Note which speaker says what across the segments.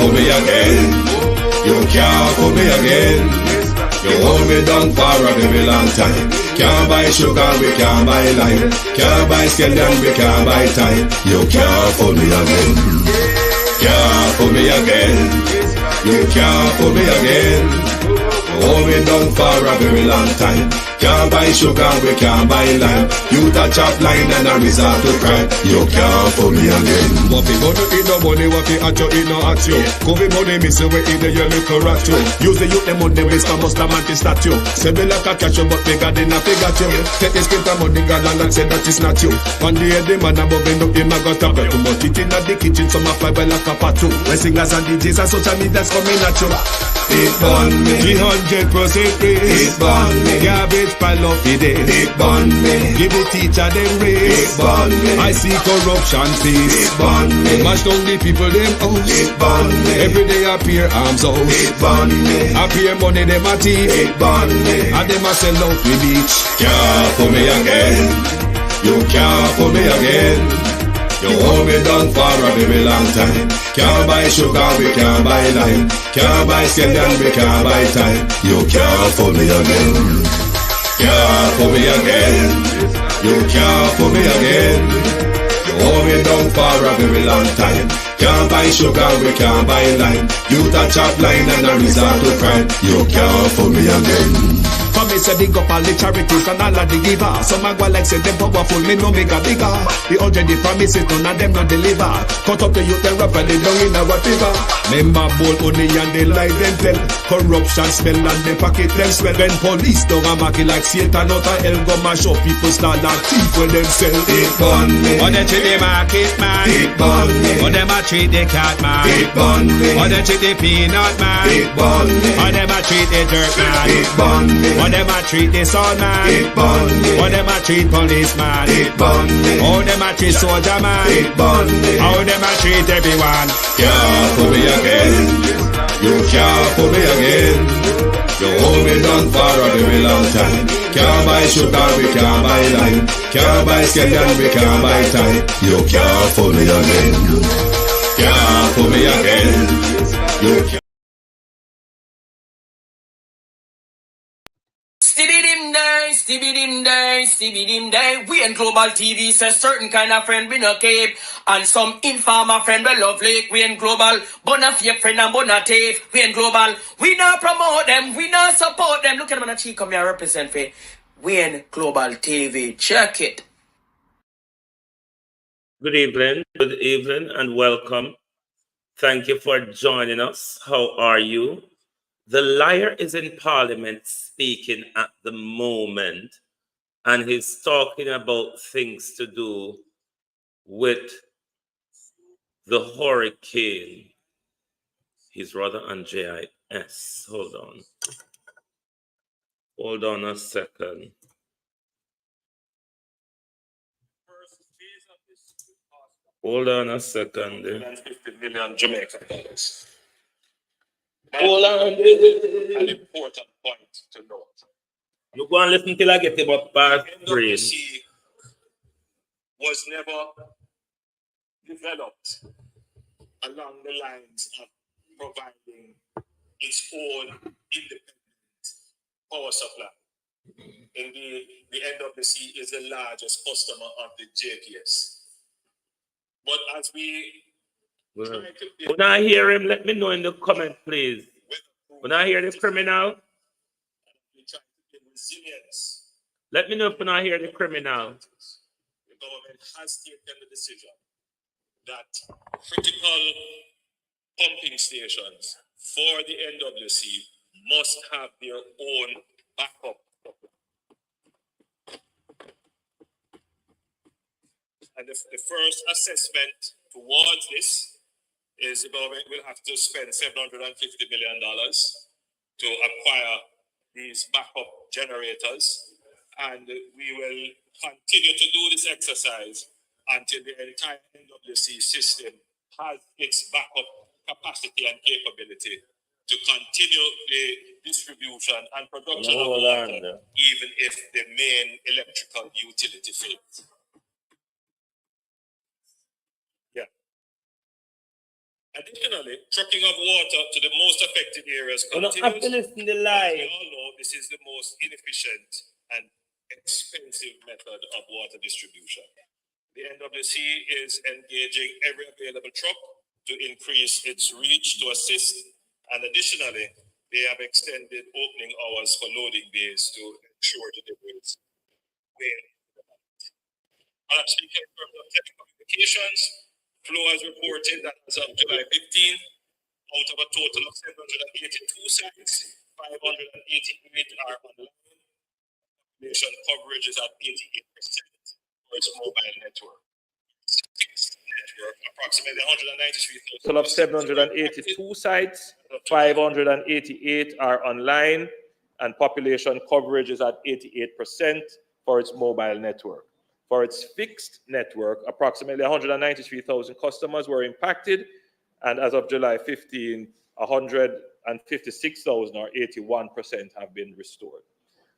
Speaker 1: fool me again. You can't fool me again. You hold me down for a very long time. Can't buy sugar, we can't buy lime. Can't buy scallion, we can't buy time. You can't fool me again. Can't fool me again. You can't fool me again. Hold me down for a very long time. Can't buy sugar, we can't buy lime. You touch up line and a resort to crime. You can't fool me again.
Speaker 2: What people do eat no money, what people at you, eat no at you. Covid money, me say we eat the yellow rat you. Use the youth, them money, waste and bust a man to statue. Say me like a catch you, but bigger than a figure you. Take the spit of money, God and say that is not you. One day the man above end up him, I got a bet too much. It in the kitchen, some of fly well like a patu. When singers and DJs and social media's coming at you.
Speaker 1: It burn me.
Speaker 2: 300% raise.
Speaker 1: It burn me.
Speaker 2: Garbage pile up the day.
Speaker 1: It burn me.
Speaker 2: Give the teacher them raise.
Speaker 1: It burn me.
Speaker 2: I see corruption cease.
Speaker 1: It burn me.
Speaker 2: Mash down the people them house.
Speaker 1: It burn me.
Speaker 2: Every day appear arms out.
Speaker 1: It burn me.
Speaker 2: Appear money them a thief.
Speaker 1: It burn me.
Speaker 2: And them a sell out the beach.
Speaker 1: Can't fool me again. You can't fool me again. You hold me down for a very long time. Can't buy sugar, we can't buy lime. Can't buy scallion, we can't buy time. You can't fool me again. Can't fool me again. You can't fool me again. You hold me down for a very long time. Can't buy sugar, we can't buy lime. You touch up line and a resort to crime. You can't fool me again.
Speaker 2: For me say big up all the charities and all of the givers. Some a go like say them powerful, me no make a bigger. The 100 the promises, none of them not deliver. Cut up the youth, they rap and they down in our river. Member bowl only and they lie them tell. Corruption smell and they pocket them swell. When police don't a market like Satan out of hell, go mash up people start like thief when them sell.
Speaker 1: It burn me.
Speaker 2: Or they treat the market man.
Speaker 1: It burn me.
Speaker 2: Or them a treat the cat man.
Speaker 1: It burn me.
Speaker 2: Or they treat the peanut man.
Speaker 1: It burn me.
Speaker 2: Or them a treat the dirt man.
Speaker 1: It burn me.
Speaker 2: Or them a treat the son man.
Speaker 1: It burn me.
Speaker 2: Or them a treat policeman.
Speaker 1: It burn me.
Speaker 2: How them a treat soldier man.
Speaker 1: It burn me.
Speaker 2: How them a treat everyone.
Speaker 1: Can't fool me again. You can't fool me again. You hold me down for a very long time. Can't buy sugar, we can't buy lime. Can't buy scallion, we can't buy time. You can't fool me again. Can't fool me again. You can't.
Speaker 3: Stibby-dim day, stibby-dim day, stibby-dim day. We in Global TV says certain kind of friend we no keep. And some informer friend we lovely. We in Global, bona fake friend and bona tape. We in Global, we not promote them, we not support them. Look at them on the cheek, come here represent for. We in Global TV, check it.
Speaker 4: Good evening, and welcome. Thank you for joining us. How are you? The liar is in Parliament speaking at the moment, and he's talking about things to do with the hurricane. He's rather on JIS. Hold on. Hold on a second. Hold on a second.
Speaker 5: 50 million Jamaican dollars.
Speaker 4: Hold on.
Speaker 5: An important point to note.
Speaker 4: You go and listen till I get about part 3.
Speaker 5: NWC was never developed along the lines of providing its own independent power supply. Indeed, the NWC is the largest customer of the JPS. But as we try to...
Speaker 4: When I hear him, let me know in the comment, please. When I hear the criminal,
Speaker 5: we try to build resilience.
Speaker 4: let me know if when I hear the criminal.
Speaker 5: The government has taken the decision that critical pumping stations for the NWC must have their own backup. And the first assessment towards this is the government will have to spend $750 million to acquire these backup generators. And we will continue to do this exercise until the entire NWC system has its backup capacity and capability to continue the distribution and production of water, even if the main electrical utility fails. Additionally, trucking of water to the most affected areas
Speaker 4: You don't have to
Speaker 5: continues.
Speaker 4: listen to the
Speaker 5: As
Speaker 4: lie.
Speaker 5: we all know, this is the most inefficient and expensive method of water distribution. The NWC is engaging every available truck to increase its reach to assist, and additionally, they have extended opening hours for loading bays to ensure deliveries. I'm speaking in terms of telecommunications. Flow has reported that as of July 15th, out of a total of 782 sites, 588 are online. Population coverage is at 88% for its mobile network. Approximately 193,000.
Speaker 4: Total of 782 sites, 588 are online, and population coverage is at 88% for its mobile network. For its fixed network, approximately 193,000 customers were impacted, and as of July 15, 156,000 or 81% have been restored.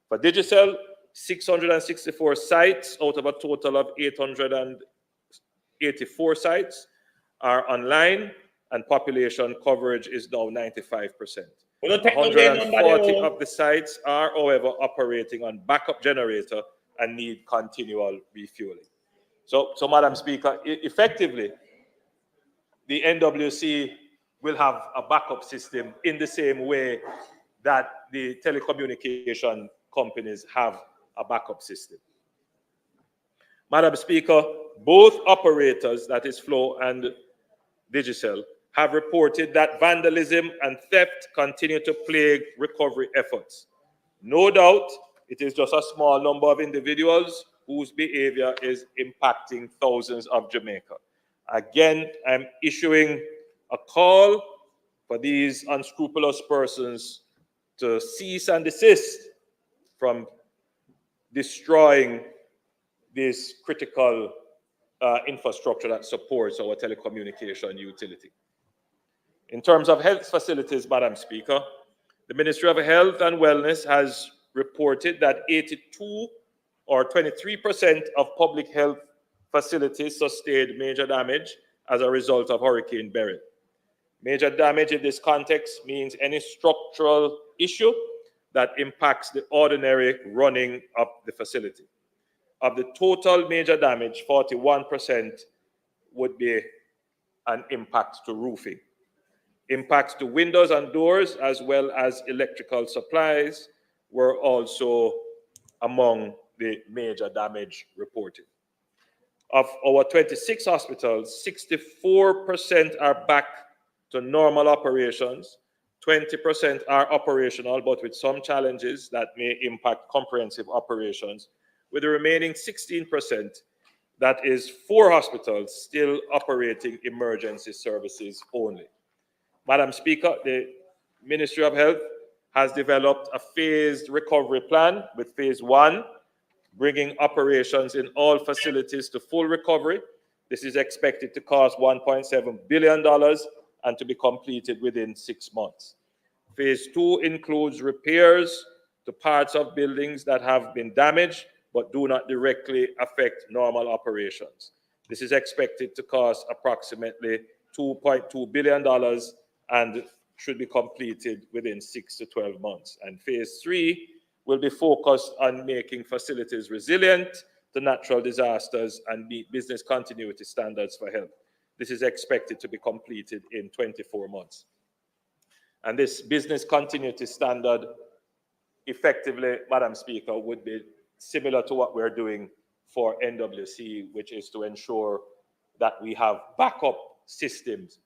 Speaker 4: For Digicel, 664 sites out of a total of 884 sites are online, and population coverage is now 95%. 140 of the sites are, however, operating on backup generator and need continual refueling. So Madam Speaker, effectively, the NWC will have a backup system in the same way that the telecommunication companies have a backup system. Madam Speaker, both operators, that is Flow and Digicel, have reported that vandalism and theft continue to plague recovery efforts. No doubt, it is just a small number of individuals whose behavior is impacting thousands of Jamaica. Again, I'm issuing a call for these unscrupulous persons to cease and desist from destroying this critical infrastructure that supports our telecommunication utility. In terms of health facilities, Madam Speaker, the Ministry of Health and Wellness has reported that 82 or 23% of public health facilities sustained major damage as a result of Hurricane Beryl. Major damage in this context means any structural issue that impacts the ordinary running of the facility. Of the total major damage, 41% would be an impact to roofing. Impacts to windows and doors, as well as electrical supplies, were also among the major damage reported. Of our 26 hospitals, 64% are back to normal operations, 20% are operational, but with some challenges that may impact comprehensive operations, with the remaining 16%, that is 4 hospitals, still operating emergency services only. Madam Speaker, the Ministry of Health has developed a phased recovery plan, with phase 1 bringing operations in all facilities to full recovery. This is expected to cost $1.7 billion and to be completed within 6 months. Phase 2 includes repairs to parts of buildings that have been damaged but do not directly affect normal operations. This is expected to cost approximately $2.2 billion and should be completed within 6 to 12 months. And phase 3 will be focused on making facilities resilient to natural disasters and meet business continuity standards for health. This is expected to be completed in 24 months. And this business continuity standard, effectively, Madam Speaker, would be similar to what we're doing for NWC, which is to ensure that we have backup systems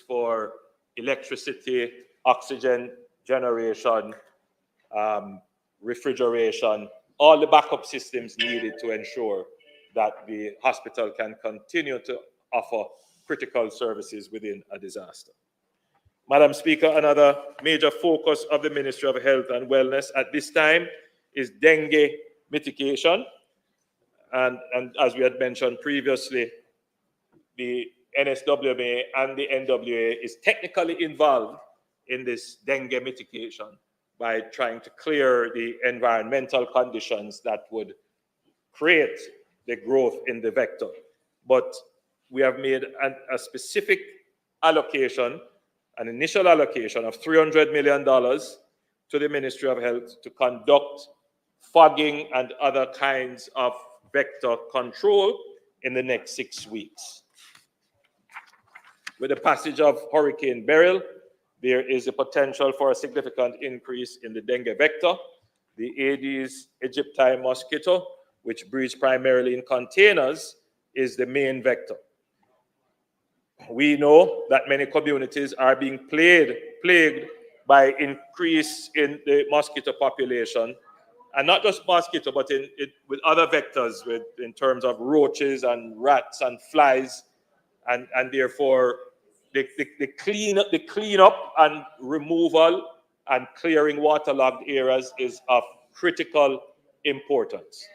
Speaker 4: for electricity, oxygen generation, refrigeration, all the backup systems needed to ensure that the hospital can continue to offer critical services within a disaster. Madam Speaker, another major focus of the Ministry of Health and Wellness at this time is dengue mitigation. And as we had mentioned previously, the NSWMA and the NWA is technically involved in this dengue mitigation by trying to clear the environmental conditions that would create the growth in the vector. But we have made a specific
Speaker 6: allocation, an initial allocation of $300 million to the Ministry of Health to conduct fogging and other kinds of vector control in the next 6 weeks. With the passage of Hurricane Beryl, there is a potential for a significant increase in the dengue vector. The Aedes aegypti mosquito, which breeds primarily in containers, is the main vector. We know that many communities are being plagued by increase in the mosquito population, and not just mosquito, but with other vectors, in terms of roaches and rats and flies, and therefore the cleanup and removal and clearing waterlogged areas is of critical importance.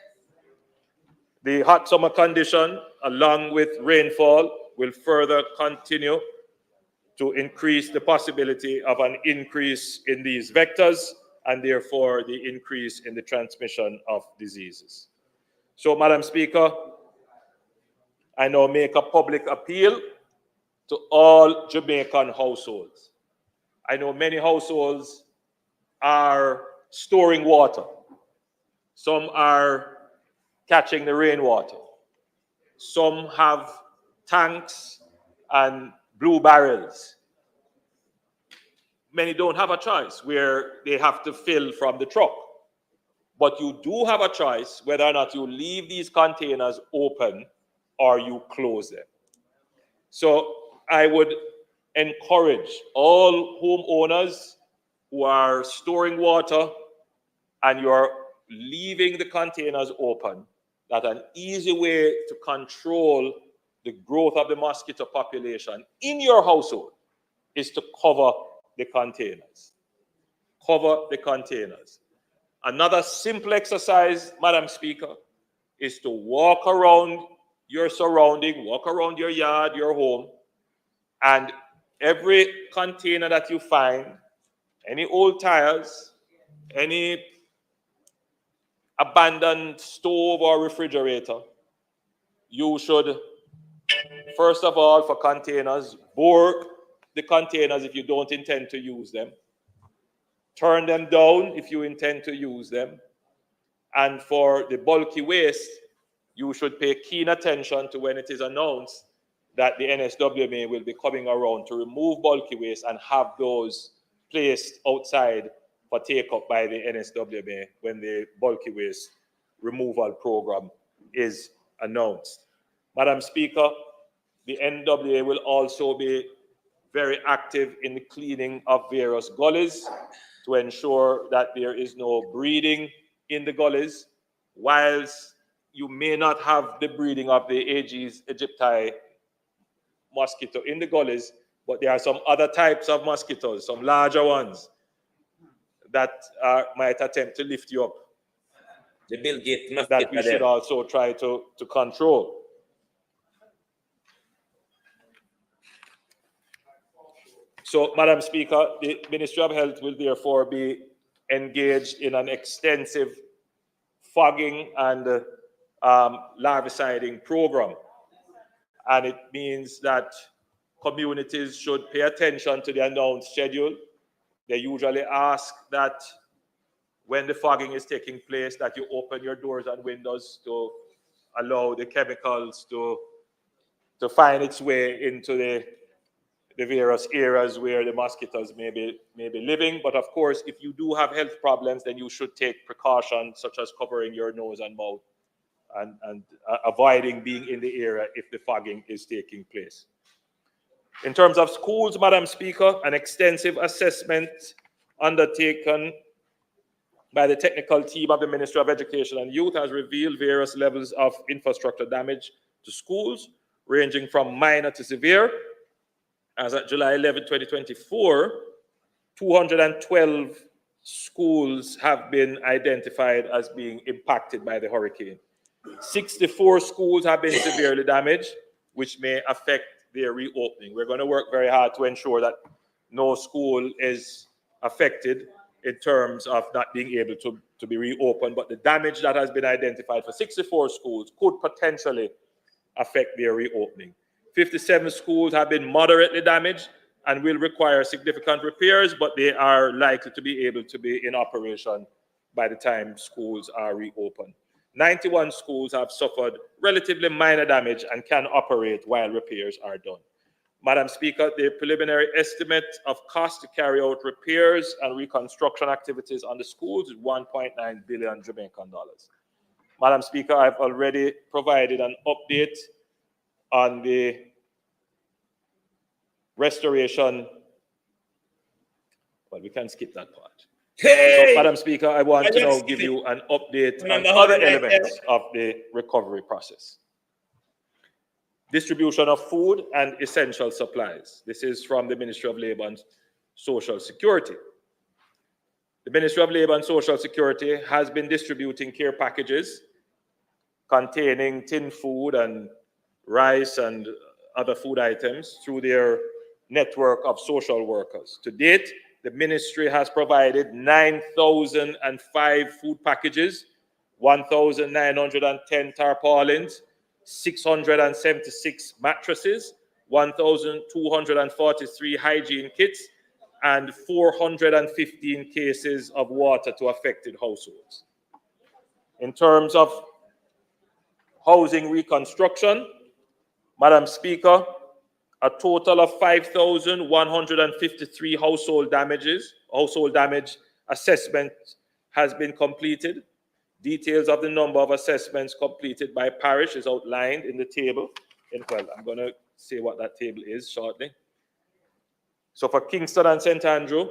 Speaker 6: The hot summer condition, along with rainfall, will further continue to increase the possibility of an increase in these vectors and therefore the increase in the transmission of diseases. So, Madam Speaker, I now make a public appeal to all Jamaican households. I know many households are storing water. Some are catching the rainwater. Some have tanks and blue barrels. Many don't have a choice where they have to fill from the truck. But you do have a choice whether or not you leave these containers open or you close them. So I would encourage all homeowners who are storing water and you are leaving the containers open, that an easy way to control the growth of the mosquito population in your household is to cover the containers. Cover the containers. Another simple exercise, Madam Speaker, is to walk around your surrounding, walk around your yard, your home, and every container that you find, any old tires, any abandoned stove or refrigerator, you should, first of all, for containers, bore the containers if you don't intend to use them. Turn them down if you intend to use them. And for the bulky waste, you should pay keen attention to when it is announced that the NSWMA will be coming around to remove bulky waste and have those placed outside for take-up by the NSWMA when the bulky waste removal program is announced. Madam Speaker, the NWA will also be very active in the cleaning of various gullies to ensure that there is no breeding in the gullies. Whilst you may not have the breeding of the Aedes aegypti mosquito in the gullies, but there are some other types of mosquitoes, some larger ones, that might attempt to lift you up.
Speaker 4: The Bill Gates must
Speaker 6: that we should also try to control. So, Madam Speaker, the Ministry of Health will therefore be engaged in an extensive fogging and larviciding program. And it means that communities should pay attention to the announced schedule. They usually ask that when the fogging is taking place, that you open your doors and windows to allow the chemicals to find its way into the various areas where the mosquitoes may be living. But of course, if you do have health problems, then you should take precautions such as covering your nose and mouth and avoiding being in the area if the fogging is taking place. In terms of schools, Madam Speaker, an extensive assessment undertaken by the technical team of the Ministry of Education and Youth has revealed various levels of infrastructure damage to schools, ranging from minor to severe. As at July 11, 2024, 212 schools have been identified as being impacted by the hurricane. 64 schools have been severely damaged, which may affect their reopening. We're going to work very hard to ensure that no school is affected in terms of not being able to be reopened, but the damage that has been identified for 64 schools could potentially affect their reopening. 57 schools have been moderately damaged and will require significant repairs, but they are likely to be able to be in operation by the time schools are reopened. 91 schools have suffered relatively minor damage and can operate while repairs are done. Madam Speaker, the preliminary estimate of cost to carry out repairs and reconstruction activities on the schools is 1.9 billion Jamaican dollars. Madam Speaker, I've already provided an update on the restoration. Well, we can skip that part.
Speaker 4: Hey!
Speaker 6: So, Madam Speaker, I want to now give you an update on other elements of the recovery process. Distribution of food and essential supplies. This is from the Ministry of Labour and Social Security. The Ministry of Labour and Social Security has been distributing care packages containing tin food and rice and other food items through their network of social workers. To date, the ministry has provided 9,005 food packages, 1,910 tarpaulins, 676 mattresses, 1,243 hygiene kits, and 415 cases of water to affected households. In terms of housing reconstruction, Madam Speaker, a total of 5,153 household damage assessment has been completed. Details of the number of assessments completed by parish is outlined in the table. Well, I'm going to say what that table is shortly. So for Kingston and St. Andrew,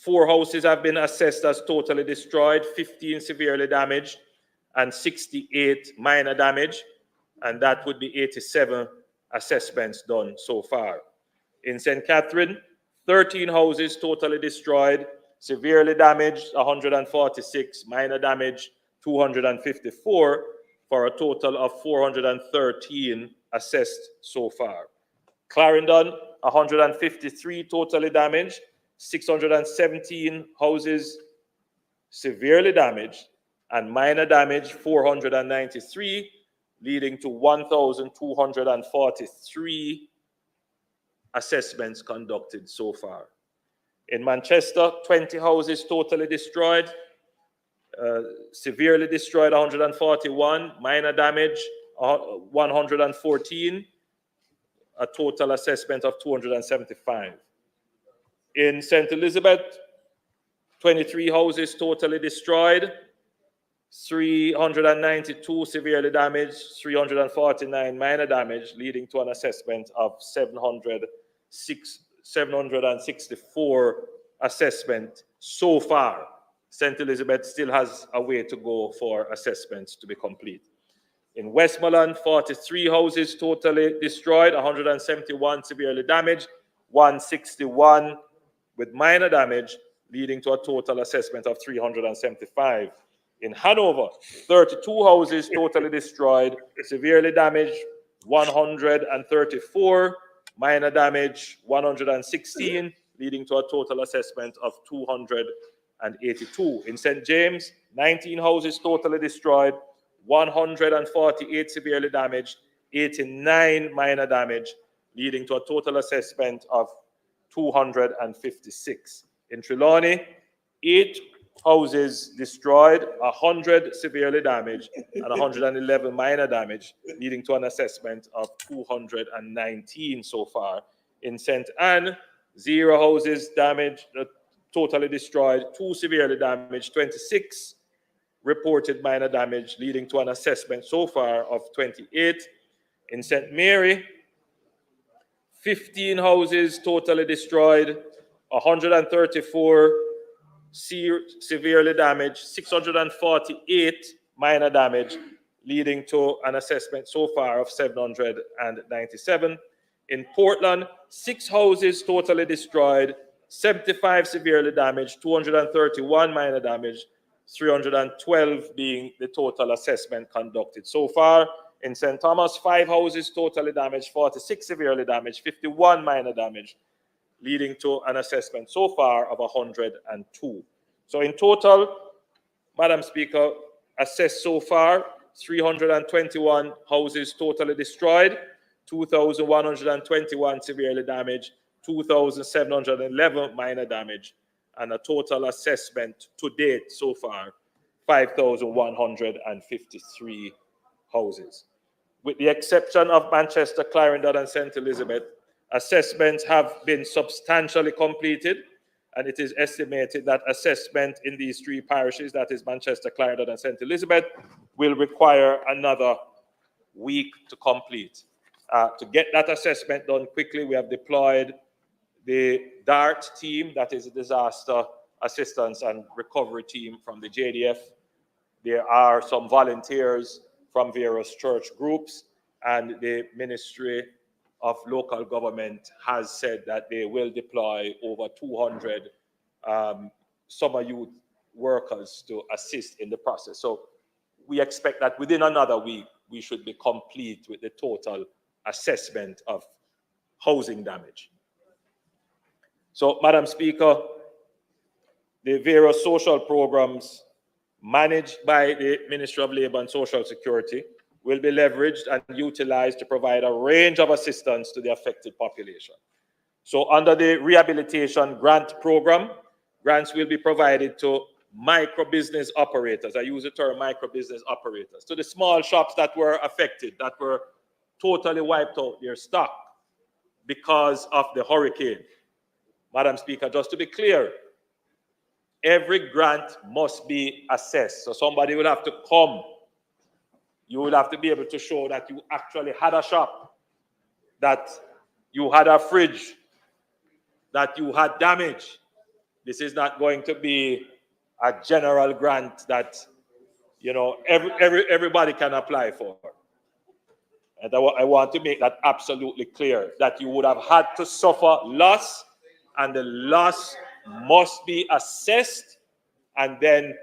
Speaker 6: 4 houses have been assessed as totally destroyed, 15 severely damaged, and 68 minor damage. And that would be 87 assessments done so far. In St. Catherine, 13 houses totally destroyed, severely damaged 146, minor damage 254, for a total of 413 assessed so far. Clarendon, 153 totally damaged, 617 houses severely damaged, and minor damage 493, leading to 1,243 assessments conducted so far. In Manchester, 20 houses totally destroyed, severely destroyed 141, minor damage 114, a total assessment of 275. In St. Elizabeth, 23 houses totally destroyed, 392 severely damaged, 349 minor damage, leading to an assessment of 764 assessment so far. St. Elizabeth still has a way to go for assessments to be complete. In Westmoreland, 43 houses totally destroyed, 171 severely damaged, 161 with minor damage, leading to a total assessment of 375. In Hanover, 32 houses totally destroyed, severely damaged 134, minor damage 116, leading to a total assessment of 282. In St. James, 19 houses totally destroyed, 148 severely damaged, 89 minor damage, leading to a total assessment of 256. In Trelawney, 8 houses destroyed, 100 severely damaged, and 111 minor damage, leading to an assessment of 219 so far. In St. Anne, 0 houses damaged, totally destroyed, 2 severely damaged, 26 reported minor damage, leading to an assessment so far of 28. In St. Mary, 15 houses totally destroyed, 134 severely damaged, 648 minor damage, leading to an assessment so far of 797. In Portland, 6 houses totally destroyed, 75 severely damaged, 231 minor damage, 312 being the total assessment conducted so far. In St. Thomas, 5 houses totally damaged, 46 severely damaged, 51 minor damage, leading to an assessment so far of 102. So in total, Madam Speaker, assessed so far 321 houses totally destroyed, 2,121 severely damaged, 2,711 minor damage, and a total assessment to date so far, 5,153 houses. With the exception of Manchester, Clarendon, and St. Elizabeth, assessments have been substantially completed, and it is estimated that assessment in these three parishes, that is Manchester, Clarendon, and St. Elizabeth, will require another week to complete. To get that assessment done quickly, we have deployed the DART team, that is a disaster assistance and recovery team from the JDF. There are some volunteers from various church groups, and the Ministry of Local Government has said that they will deploy over 200 summer youth workers to assist in the process. So we expect that within another week, we should be complete with the total assessment of housing damage. So, Madam Speaker, the various social programs managed by the Ministry of Labour and Social Security will be leveraged and utilized to provide a range of assistance to the affected population. So under the rehabilitation grant program, grants will be provided to micro-business operators. I use the term micro-business operators, to the small shops that were affected, that were totally wiped out their stock because of the hurricane. Madam Speaker, just to be clear, every grant must be assessed. So somebody will have to come. You will have to be able to show that you actually had a shop, that you had a fridge, that you had damage. This is not going to be a general grant that, you know, everybody can apply for. And I want to make that absolutely clear, that you would have had to suffer loss, and the loss must be assessed, and then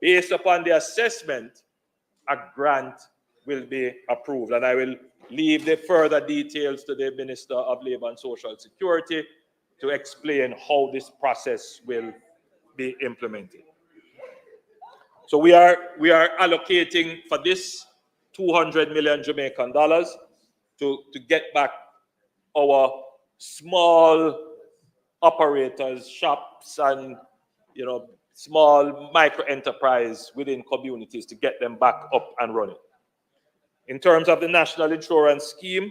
Speaker 6: based upon the assessment, a grant will be approved. And I will leave the further details to the Minister of Labour and Social Security to explain how this process will be implemented. So we are allocating for this 200 million Jamaican dollars to get back our small operators, shops, and, you know, small micro enterprise within communities, to get them back up and running. In terms of the national insurance scheme,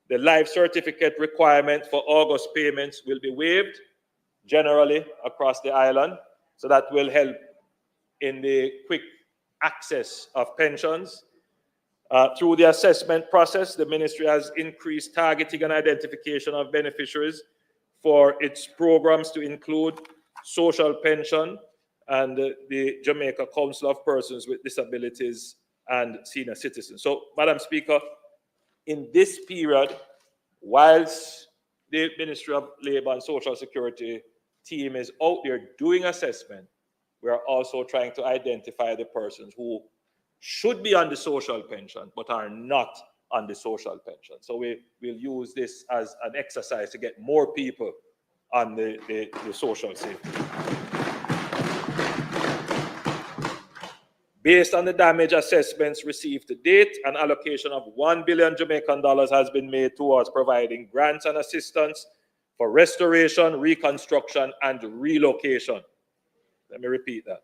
Speaker 6: the life certificate requirement for August payments will be waived generally across the island, so that will help in the quick access of pensions. Through the assessment process, the ministry has increased targeting and identification of beneficiaries for its programs to include social pension and the Jamaica Council of Persons with Disabilities and Senior Citizens. So, Madam Speaker, in this period, whilst the Ministry of Labour and Social Security team is out there doing assessment, we are also trying to identify the persons who should be on the social pension but are not on the social pension. So we will use this as an exercise to get more people on the social safety. Based on the damage assessments received to date, an allocation of 1 billion Jamaican dollars has been made towards providing grants and assistance for restoration, reconstruction, and relocation. Let me repeat that.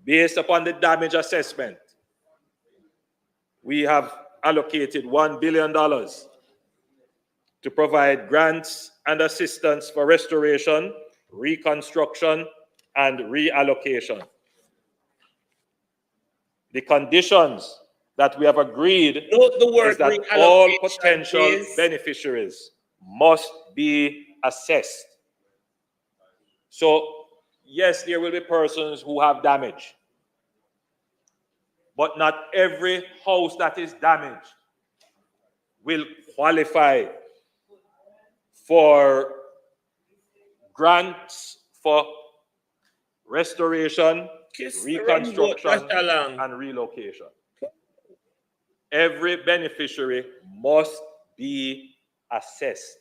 Speaker 6: Based upon the damage assessment, we have allocated $1 billion to provide grants and assistance for restoration, reconstruction, and reallocation. The conditions that we have agreed is that all potential beneficiaries must be assessed. So, yes, there will be persons who have damage, but not every house that is damaged will qualify for grants for restoration, reconstruction, and relocation. Every beneficiary must be assessed.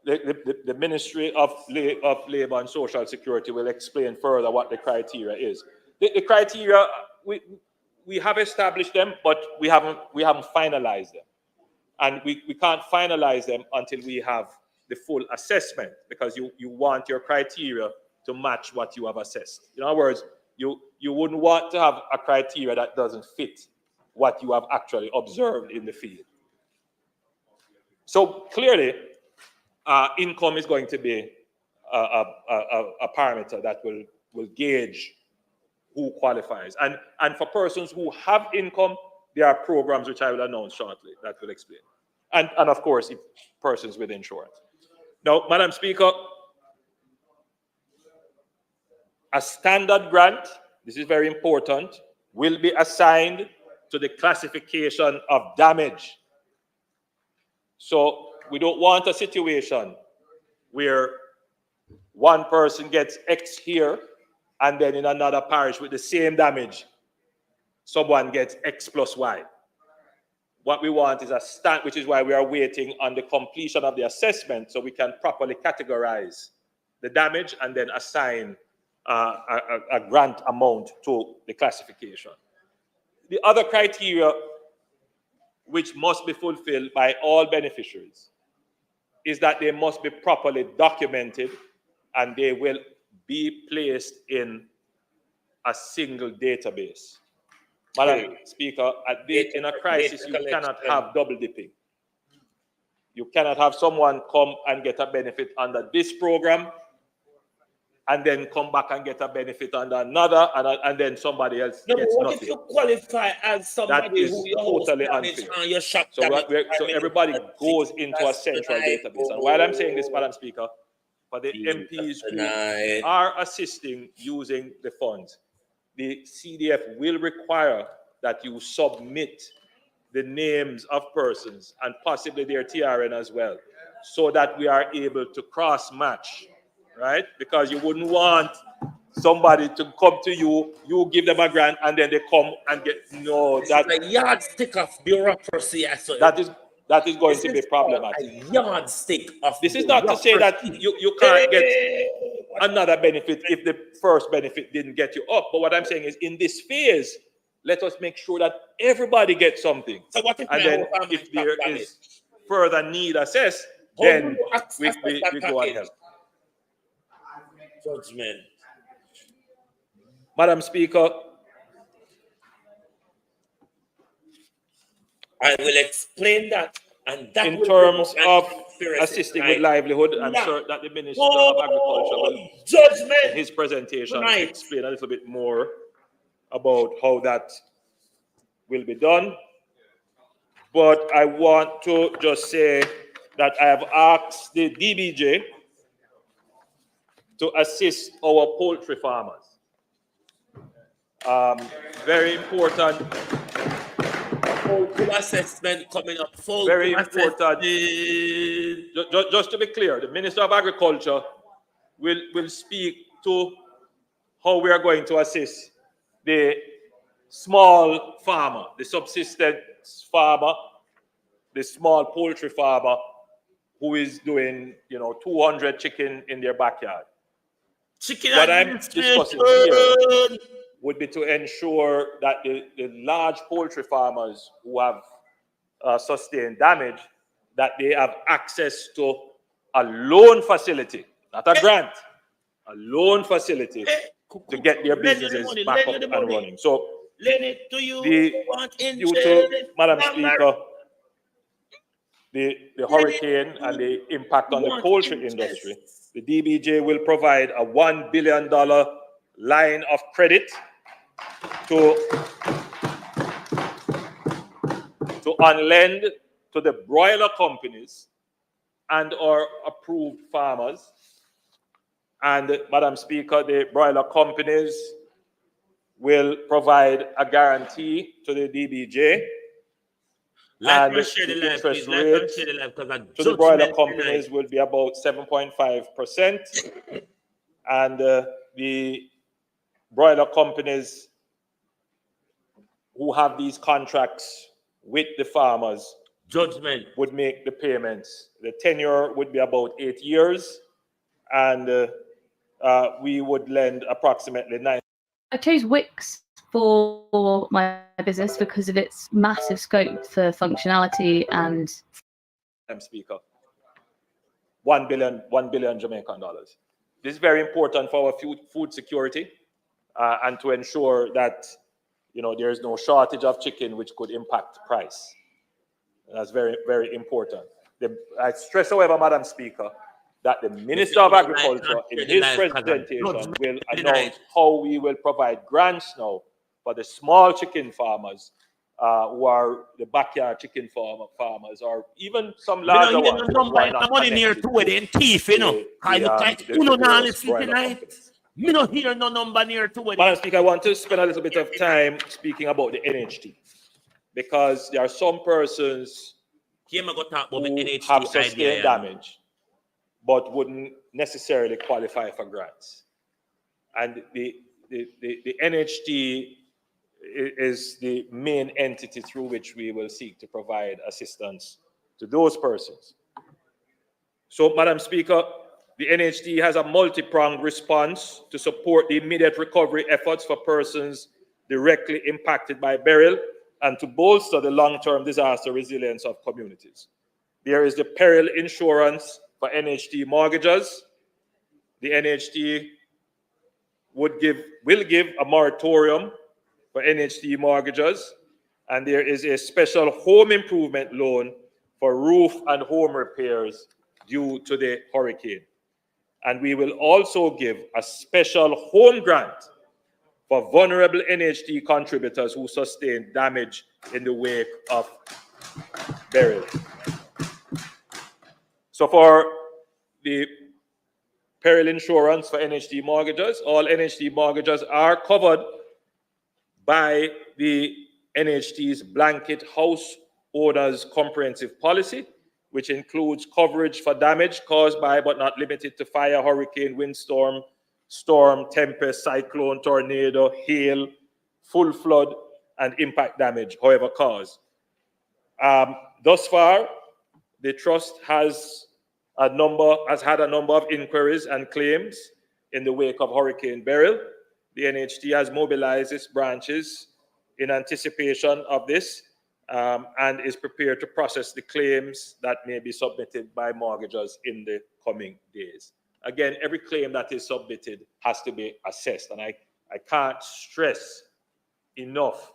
Speaker 6: The Ministry of Labour and Social Security will explain further what the criteria is. The criteria, we have established them, but we haven't finalized them. And we can't finalize them until we have the full assessment, because you want your criteria to match what you have assessed. In other words, you wouldn't want to have a criteria that doesn't fit what you have actually observed in the field. So clearly, income is going to be a parameter that will gauge who qualifies. And for persons who have income, there are programs which I will announce shortly that will explain. And of course, if persons with insurance. Now, Madam Speaker, a standard grant, this is very important, will be assigned to the classification of damage. So we don't want a situation where one person gets X here and then in another parish with the same damage, someone gets X plus Y. What we want is a stand, which is why we are waiting on the completion of the assessment so we can properly categorize the damage and then assign a grant amount to the classification. The other criteria which must be fulfilled by all beneficiaries is that they must be properly documented and they will be placed in a single database. Madam Speaker, in a crisis, you cannot have double dipping. You cannot have someone come and get a benefit under this program and then come back and get a benefit under another, and then somebody else gets nothing.
Speaker 4: If you qualify as somebody who you're
Speaker 6: totally unfair. So everybody goes into a central database. And while I'm saying this, Madam Speaker, for the MPs who are assisting using the funds, the CDF will require that you submit the names of persons and possibly their TRN as well, so that we are able to cross-match, right? Because you wouldn't want somebody to come to you, you give them a grant, and then they come and get, no, that's
Speaker 4: a yardstick of bureaucracy.
Speaker 6: That is going to be problematic.
Speaker 4: A yardstick of
Speaker 6: this is not to say that you can't get another benefit if the first benefit didn't get you up. But what I'm saying is, in this phase, let us make sure that everybody gets something.
Speaker 4: So what if,
Speaker 6: and then if there is further need assessed, then we go and help.
Speaker 4: Judgment.
Speaker 6: Madam Speaker,
Speaker 4: I will explain that. And that
Speaker 6: in terms of assisting with livelihood, I'm sure that the Minister of Agriculture will, in his presentation, explain a little bit more about how that will be done. But I want to just say that I have asked the DBJ to assist our poultry farmers. Very important.
Speaker 4: Full assessment coming up.
Speaker 6: Very important. Just to be clear, the Minister of Agriculture will speak to how we are going to assist the small farmer, the subsistence farmer, the small poultry farmer who is doing, 200 chicken in their backyard. What I'm discussing here would be to ensure that the large poultry farmers who have sustained damage, that they have access to a loan facility, not a grant, a loan facility to get their businesses back up and running. So, due to, Madam Speaker, the hurricane and the impact on the poultry industry, the DBJ will provide a $1 billion line of credit to unlend to the broiler companies and our approved farmers. And Madam Speaker, the broiler companies will provide a guarantee to the DBJ. And the interest rate to the broiler companies will be about 7.5%. And the broiler companies who have these contracts with the farmers would make the payments. The tenure would be about 8 years, and we would lend approximately 9.
Speaker 7: I chose Wix for my business because of its massive scope for functionality and.
Speaker 6: Speaker, 1 billion Jamaican dollars. This is very important for our food security and to ensure that there is no shortage of chicken, which could impact price. That's very, very important. I stress, however, Madam Speaker, that the Minister of Agriculture in his presentation will announce how we will provide grants now for the small chicken farmers who are the backyard chicken farmers, or even some larger ones who are not connected to
Speaker 4: Me no hear no number near to it.
Speaker 6: Madam Speaker, I want to spend a little bit of time speaking about the NHT, because there are some persons who have sustained damage but wouldn't necessarily qualify for grants. And the NHT is the main entity through which we will seek to provide assistance to those persons. So, Madam Speaker, the NHT has a multi-pronged response to support the immediate recovery efforts for persons directly impacted by burial and to bolster the long-term disaster resilience of communities. There is the peril insurance for NHT mortgagors. The NHT will give a moratorium for NHT mortgagors, and there is a special home improvement loan for roof and home repairs due to the hurricane. And we will also give a special home grant for vulnerable NHT contributors who sustain damage in the wake of burial. So for the peril insurance for NHT mortgagors, all NHT mortgagors are covered by the NHT's blanket house owners comprehensive policy, which includes coverage for damage caused by but not limited to fire, hurricane, windstorm, storm, tempest, cyclone, tornado, hail, full flood, and impact damage, however caused. Thus far, the trust has had a number of inquiries and claims in the wake of Hurricane Beryl. The NHT has mobilized its branches in anticipation of this and is prepared to process the claims that may be submitted by mortgagors in the coming days. Again, every claim that is submitted has to be assessed, and I can't stress enough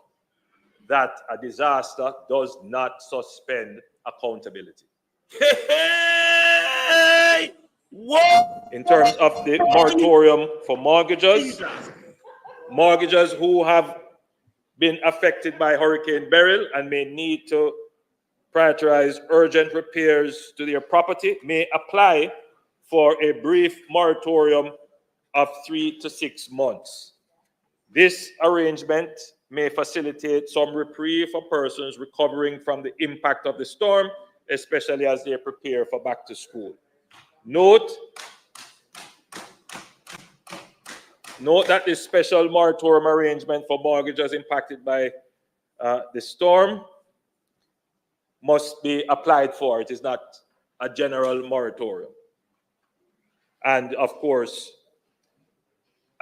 Speaker 6: that a disaster does not suspend accountability.
Speaker 4: Hey! Whoa!
Speaker 6: In terms of the moratorium for mortgagors, mortgagors who have been affected by Hurricane Beryl and may need to prioritize urgent repairs to their property may apply for a brief moratorium of 3 to 6 months. This arrangement may facilitate some reprieve for persons recovering from the impact of the storm, especially as they prepare for back to school. Note that this special moratorium arrangement for mortgages impacted by the storm must be applied for. It is not a general moratorium. And of course,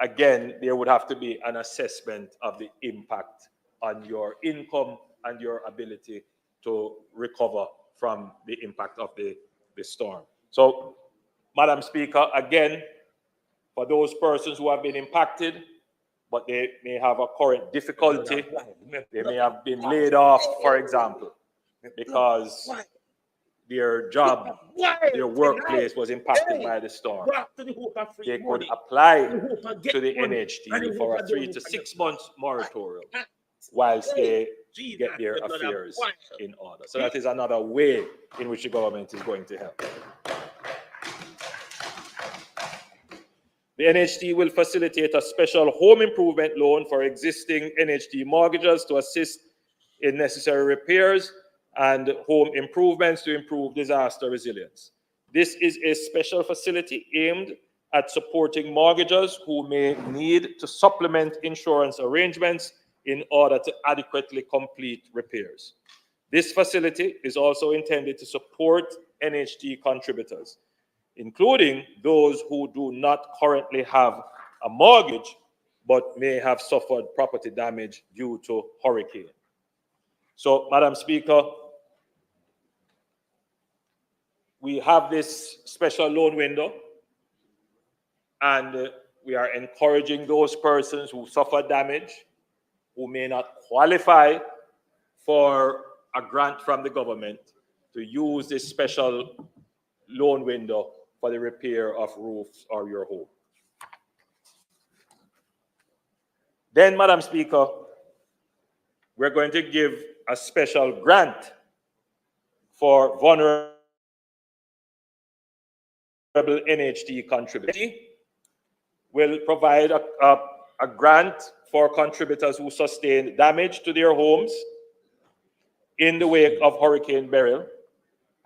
Speaker 6: again, there would have to be an assessment of the impact on your income and your ability to recover from the impact of the storm. So, Madam Speaker, again, for those persons who have been impacted, but they may have a current difficulty, they may have been laid off, for example, because their job, their workplace was impacted by the storm. They could apply to the NHT for a 3 to 6 months moratorium whilst they get their affairs in order. So that is another way in which the government is going to help. The NHT will facilitate a special home improvement loan for existing NHT mortgagors to assist in necessary repairs and home improvements to improve disaster resilience. This is a special facility aimed at supporting mortgagors who may need to supplement insurance arrangements in order to adequately complete repairs. This facility is also intended to support NHT contributors, including those who do not currently have a mortgage but may have suffered property damage due to hurricane. So, Madam Speaker, we have this special loan window, and we are encouraging those persons who suffer damage, who may not qualify for a grant from the government, to use this special loan window for the repair of roofs or your home. Then, Madam Speaker, we're going to give a special grant for vulnerable NHT contributors. Will provide a grant for contributors who sustain damage to their homes in the wake of Hurricane Beryl,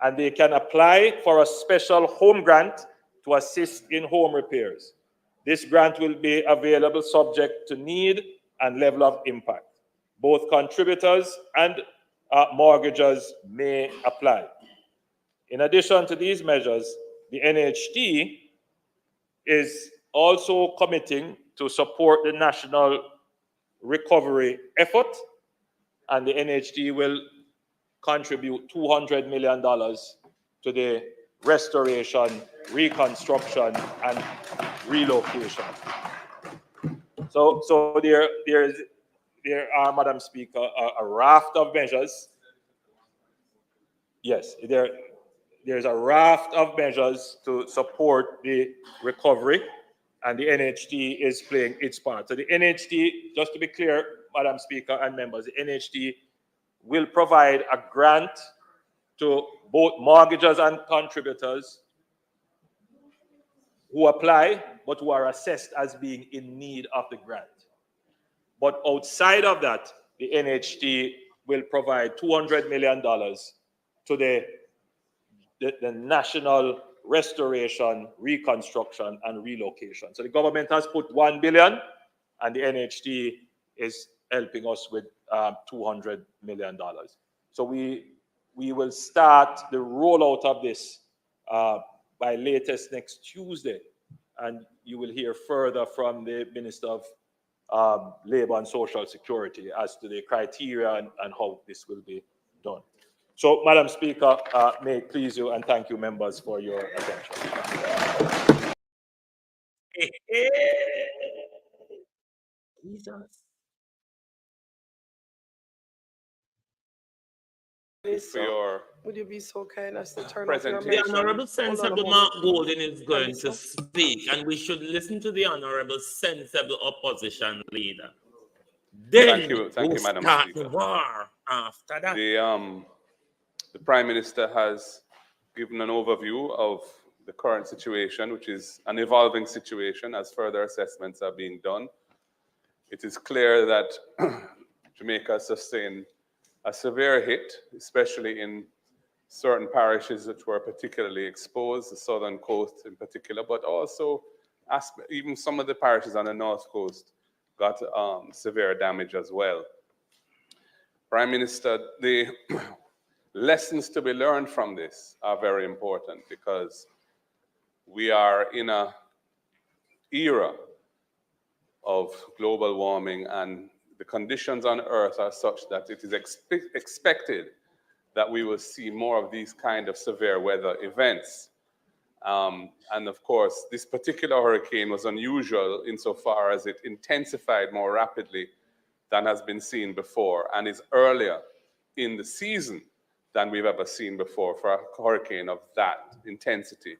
Speaker 6: and they can apply for a special home grant to assist in home repairs. This grant will be available subject to need and level of impact. Both contributors and mortgagors may apply. In addition to these measures, the NHT is also committing to support the national recovery effort, and the NHT will contribute $200 million to the restoration, reconstruction, and relocation. So there are, Madam Speaker, a raft of measures. Yes, there's a raft of measures to support the recovery, and the NHT is playing its part. So the NHT, just to be clear, Madam Speaker and members, the NHT will provide a grant to both mortgagors and contributors who apply, but who are assessed as being in need of the grant. But outside of that, the NHT will provide $200 million to the national restoration, reconstruction, and relocation. So the government has put $1 billion, and the NHT is helping us with $200 million. So we will start the rollout of this by latest next Tuesday, and you will hear further from the Minister of Labor and Social Security as to the criteria and how this will be done. So, Madam Speaker, may it please you, and thank you, members, for your attention.
Speaker 4: Jesus.
Speaker 8: Would you be so kind as to turn off your
Speaker 4: The Honorable Sensible Mark Golden is going
Speaker 8: Minister?
Speaker 4: to speak, and we should listen to the Honorable Sensible Opposition Leader. Then
Speaker 9: thank you, Madam
Speaker 4: start
Speaker 9: Speaker.
Speaker 4: the war after that.
Speaker 9: The Prime Minister has given an overview of the current situation, which is an evolving situation as further assessments are being done. It is clear that Jamaica sustained a severe hit, especially in certain parishes that were particularly exposed, the southern coast in particular, but also even some of the parishes on the north coast got severe damage as well. Prime Minister, the lessons to be learned from this are very important, because we are in an era of global warming, and the conditions on Earth are such that it is expected that we will see more of these kind of severe weather events. And of course, this particular hurricane was unusual insofar as it intensified more rapidly than has been seen before, and is earlier in the season than we've ever seen before for a hurricane of that intensity.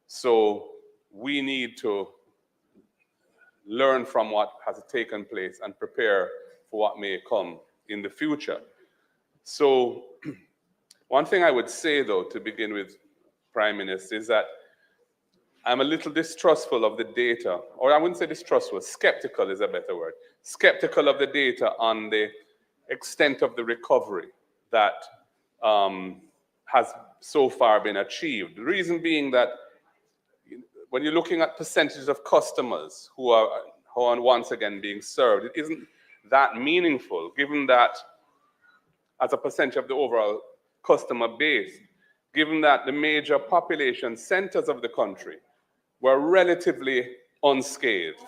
Speaker 9: So we need to learn from what has taken place and prepare for what may come in the future. So one thing I would say, though, to begin with, Prime Minister, is that I'm a little distrustful of the data, or I wouldn't say distrustful, skeptical is a better word, skeptical of the data on the extent of the recovery that has so far been achieved. The reason being that when you're looking at percentages of customers who are once again being served, it isn't that meaningful, given that as a percentage of the overall customer base, given that the major population centers of the country were relatively unscathed.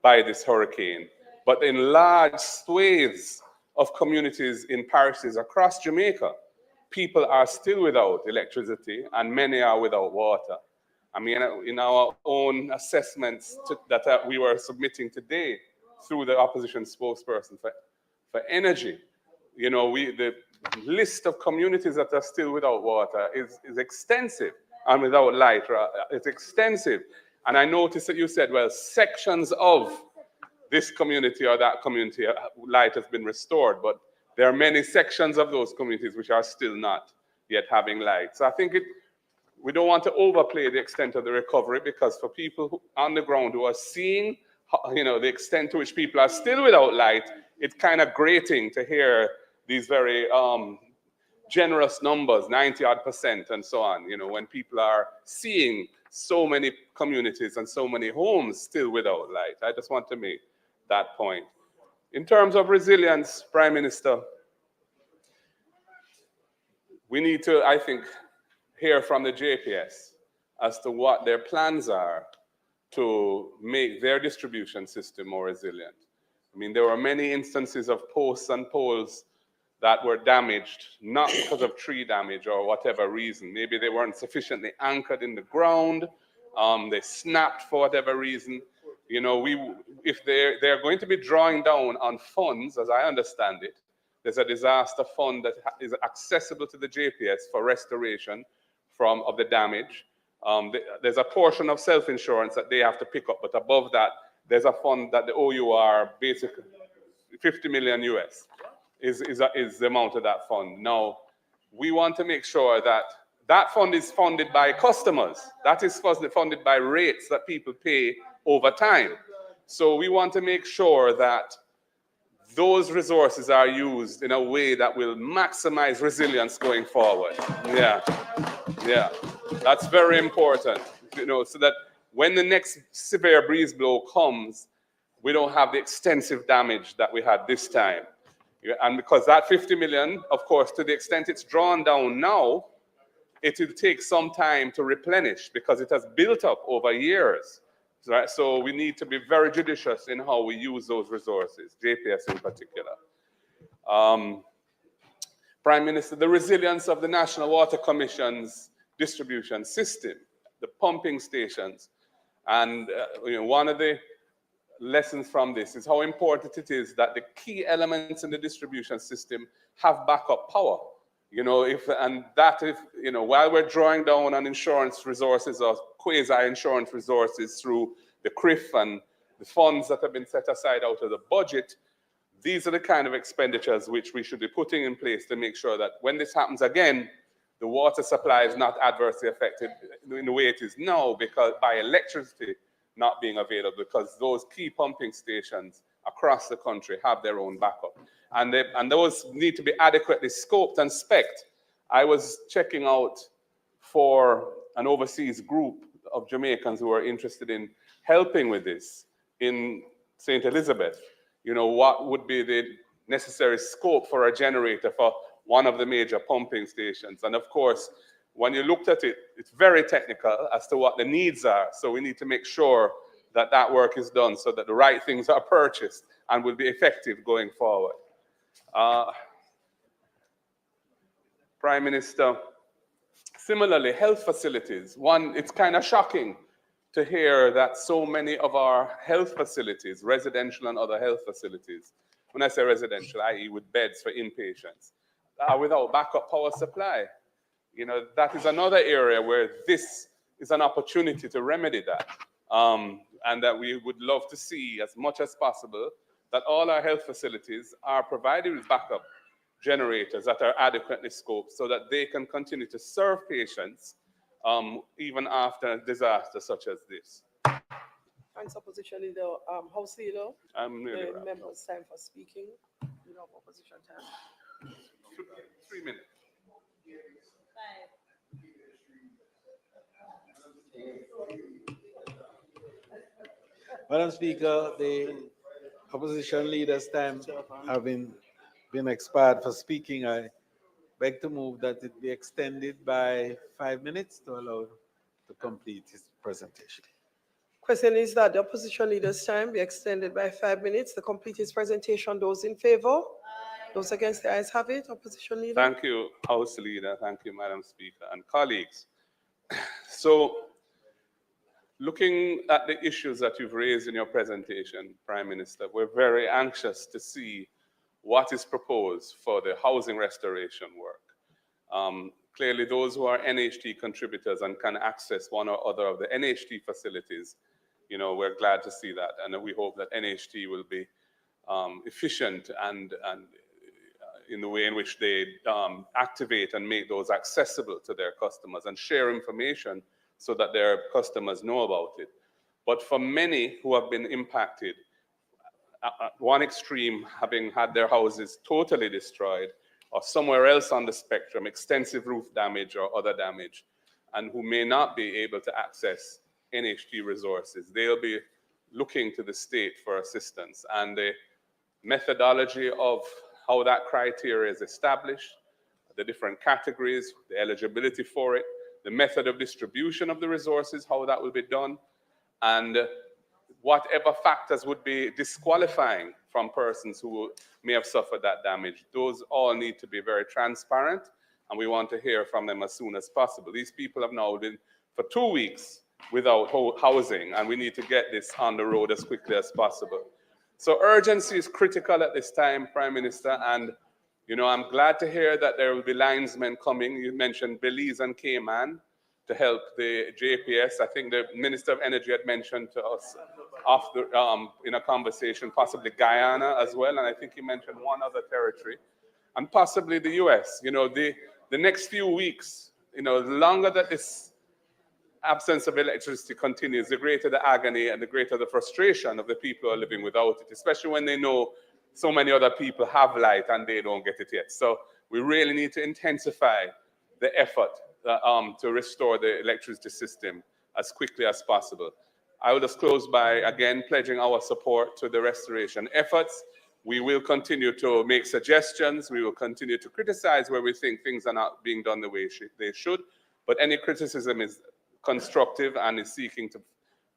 Speaker 9: by this hurricane. But in large swathes of communities in parishes across Jamaica, people are still without electricity and many are without water. I mean, in our own assessments that we were submitting today through the opposition spokesperson for energy, you know, the list of communities that are still without water is extensive, and without light, it's extensive. And I noticed that you said, well, sections of this community or that community, light has been restored, but there are many sections of those communities which are still not yet having light. So I think we don't want to overplay the extent of the recovery, because for people on the ground who are seeing, you know, the extent to which people are still without light, it's kind of grating to hear these very generous numbers, 90% and so on, you know, when people are seeing so many communities and so many homes still without light. I just want to make that point. In terms of resilience, Prime Minister, we need to, I think, hear from the JPS as to what their plans are to make their distribution system more resilient. I mean, there were many instances of posts and poles that were damaged, not because of tree damage or whatever reason. Maybe they weren't sufficiently anchored in the ground, they snapped for whatever reason. You know, if they're going to be drawing down on funds, as I understand it, there's a disaster fund that is accessible to the JPS for restoration of the damage. There's a portion of self-insurance that they have to pick up, but above that, there's a fund that the OUR, basically 50 million US, is the amount of that fund. Now, we want to make sure that that fund is funded by customers. That is funded by rates that people pay over time. So we want to make sure that those resources are used in a way that will maximize resilience going forward. Yeah, that's very important, you know, so that when the next severe breeze blow comes, we don't have the extensive damage that we had this time. And because that 50 million, of course, to the extent it's drawn down now, it will take some time to replenish because it has built up over years. Right? So we need to be very judicious in how we use those resources, JPS in particular. Prime Minister, the resilience of the National Water Commission's distribution system, the pumping stations, and you know, one of the lessons from this is how important it is that the key elements in the distribution system have backup power. You know, you know, while we're drawing down on insurance resources or quasi-insurance resources through the CRIF and the funds that have been set aside out of the budget, these are the kind of expenditures which we should be putting in place to make sure that when this happens again, the water supply is not adversely affected in the way it is now because by electricity not being available, because those key pumping stations across the country have their own backup. And those need to be adequately scoped and spec'd. I was checking out for an overseas group of Jamaicans who are interested in helping with this in St. Elizabeth. You know, what would be the necessary scope for a generator for one of the major pumping stations? And of course, when you looked at it, it's very technical as to what the needs are. So we need to make sure that that work is done so that the right things are purchased and will be effective going forward. Prime Minister, similarly, health facilities. One, it's kind of shocking to hear that so many of our health facilities, residential and other health facilities, when I say residential, i.e. with beds for inpatients, are without backup power supply. You know, that is another area where this is an opportunity to remedy that. And that we would love to see as much as possible that all our health facilities are provided with backup generators that are adequately scoped so that they can continue to serve patients even after disasters such as this.
Speaker 8: Thanks, Opposition Leader. House Leader,
Speaker 9: I'm really
Speaker 8: the members' time for speaking. You know, opposition time.
Speaker 9: 3 minutes.
Speaker 10: Madam Speaker, the opposition leaders' time having been expired for speaking, I beg to move that it be extended by 5 minutes to allow to complete his presentation.
Speaker 8: Question is that the opposition leader's time be extended by 5 minutes to complete his presentation. Those in favor? Those against, the ayes have it. Opposition leader.
Speaker 9: Thank you, House Leader. Thank you, Madam Speaker and colleagues. So, looking at the issues that you've raised in your presentation, Prime Minister, we're very anxious to see what is proposed for the housing restoration work. Clearly, those who are NHT contributors and can access one or other of the NHT facilities, you know, we're glad to see that. And we hope that NHT will be efficient and in the way in which they activate and make those accessible to their customers and share information so that their customers know about it. But for many who have been impacted, at one extreme, having had their houses totally destroyed, or somewhere else on the spectrum, extensive roof damage or other damage, and who may not be able to access NHT resources, they'll be looking to the state for assistance. And the methodology of how that criteria is established, the different categories, the eligibility for it, the method of distribution of the resources, how that will be done, and whatever factors would be disqualifying from persons who may have suffered that damage, those all need to be very transparent, and we want to hear from them as soon as possible. These people have now been for 2 weeks without housing, and we need to get this on the road as quickly as possible. So urgency is critical at this time, Prime Minister, and you know, I'm glad to hear that there will be linesmen coming. You mentioned Belize and Cayman to help the JPS. I think the Minister of Energy had mentioned to us after, in a conversation, possibly Guyana as well, and I think he mentioned one other territory, and possibly the US. You know, the next few weeks, you know, the longer that this absence of electricity continues, the greater the agony and the greater the frustration of the people who are living without it, especially when they know so many other people have light and they don't get it yet. So we really need to intensify the effort to restore the electricity system as quickly as possible. I will just close by, again, pledging our support to the restoration efforts. We will continue to make suggestions. We will continue to criticize where we think things are not being done the way they should. But any criticism is constructive and is seeking to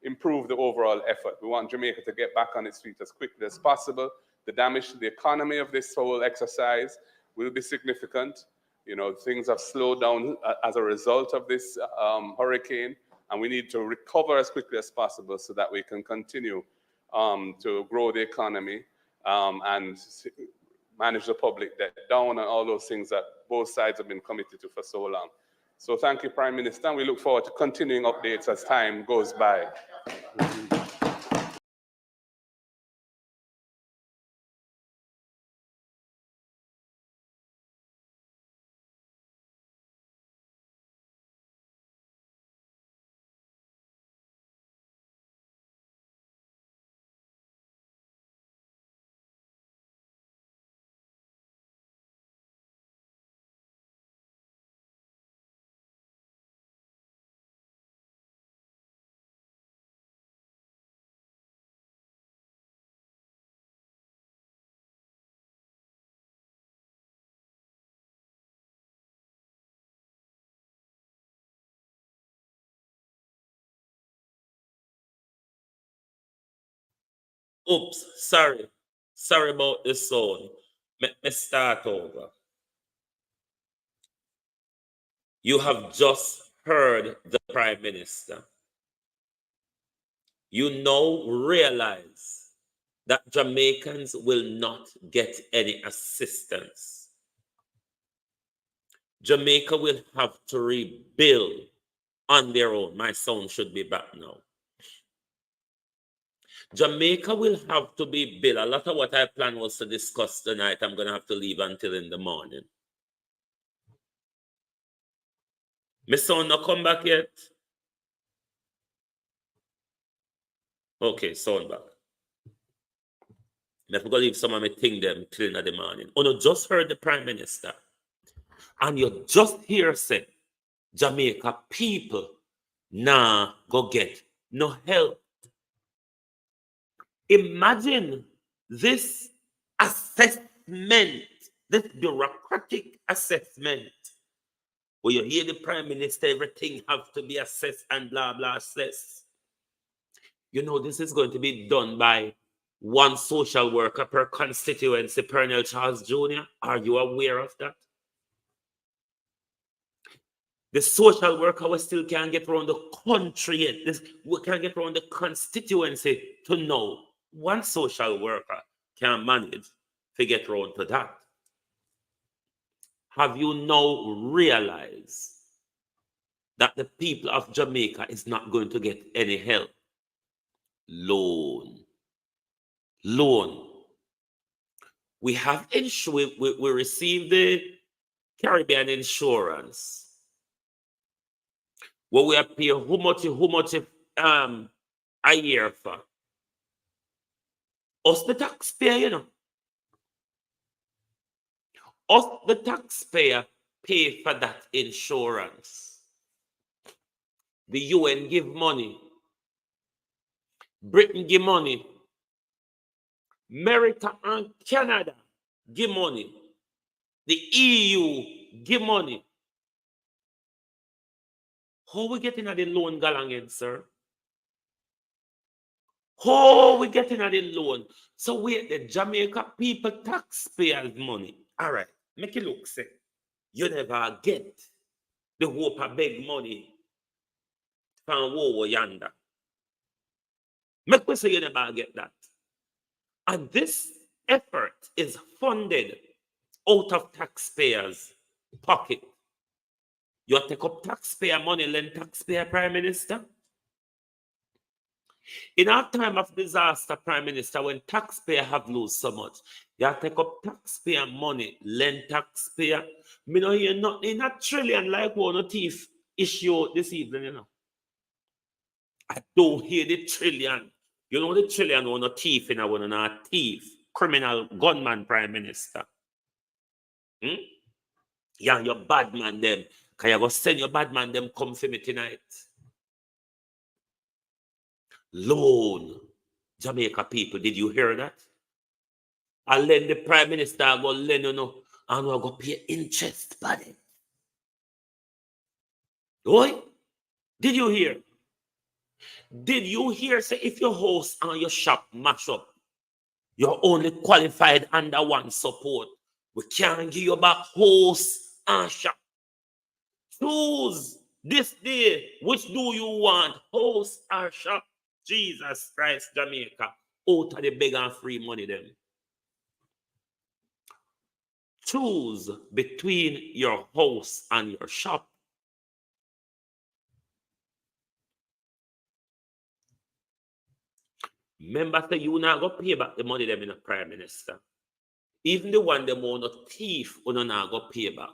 Speaker 9: improve the overall effort. We want Jamaica to get back on its feet as quickly as possible. The damage to the economy of this whole exercise will be significant. You know, things have slowed down as a result of this hurricane, and we need to recover as quickly as possible so that we can continue to grow the economy and manage the public debt down and all those things that both sides have been committed to for so long. So thank you, Prime Minister, and we look forward to continuing updates as time goes by.
Speaker 4: Oops, sorry. Sorry about the sound. Let me start over. You have just heard the Prime Minister. You now realize that Jamaicans will not get any assistance. Jamaica will have to rebuild on their own. My sound should be back now. Jamaica will have to be built. A lot of what I planned was to discuss tonight, I'm going to have to leave until in the morning. My sound not come back yet? Okay, sound back. I'm going to leave some of my things them till in the morning. Oh, no, just heard the Prime Minister. And you just hear say, Jamaica people nah go get no help. Imagine this assessment, this bureaucratic assessment, where you hear the Prime Minister, everything have to be assessed and blah, blah, assessed. You know, this is going to be done by one social worker per constituency, Pernell Charles Jr. Are you aware of that? The social worker we still can't get around the country yet. We can't get around the constituency to know. One social worker can manage to get around to that. Have you now realized that the people of Jamaica is not going to get any help? Loan. We have we received the Caribbean insurance. Well, we have paid how much a year for? Us the taxpayer, you know. Us the taxpayer pay for that insurance. The UN give money. Britain give money. America and Canada give money. The EU give money. How we getting at the loan galangen, sir? How we getting at the loan? So wait, the Jamaica people taxpayers money. All right, make it look say you never get the hope of big money from war yonder. Make me say you never get that. And this effort is funded out of taxpayers' pocket. You take up taxpayer money, lend taxpayer Prime Minister. In our time of disaster, Prime Minister, when taxpayer have lose so much, you take up taxpayer money, lend taxpayer. Me no hear nothing in a trillion like one of thief issue this evening, you know. I don't hear the trillion. You know the trillion one a thief in a one a thief, criminal gunman Prime Minister. Yeah, your bad man them. Can you go send your bad man them come for me tonight? Loan. Jamaica people, did you hear that? I lend the Prime Minister go lend you know, and we'll go pay interest, buddy. Oi? Did you hear? Did you hear say if your house and your shop match up, you're only qualified under one support? We can't give you back house and shop. Choose this day, which do you want, house or shop? Jesus Christ, Jamaica, out of the beg and free money them. Choose between your house and your shop. Remember that you not go pay back the money them in a Prime Minister. Even the one them want a thief, you not go pay back.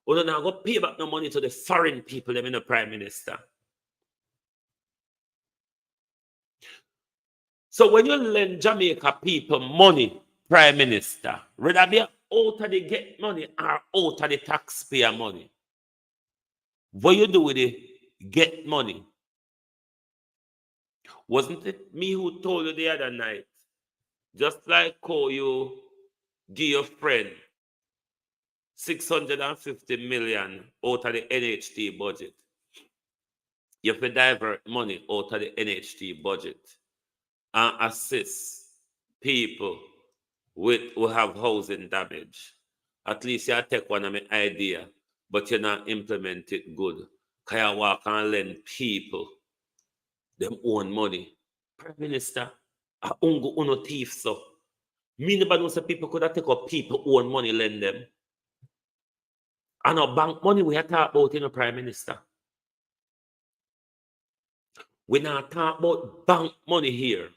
Speaker 4: You not go pay back no money to the foreign people them in a Prime Minister. So when you lend Jamaica people money, Prime Minister, whether be out of the get money or out of the taxpayer money, what you do with the get money? Wasn't it me who told you the other night? Just like how you give your friend 650 million out of the NHT budget. You have to divert money out of the NHT budget and assist people who have housing damage. At least you take one of my idea, but you not implement it good. Can you walk and lend people them own money? Prime Minister, I ungo uno thief so. Me never know say people could have take up people own money lend them. And our bank money we are talking about in the Prime Minister. We not talk about bank money here.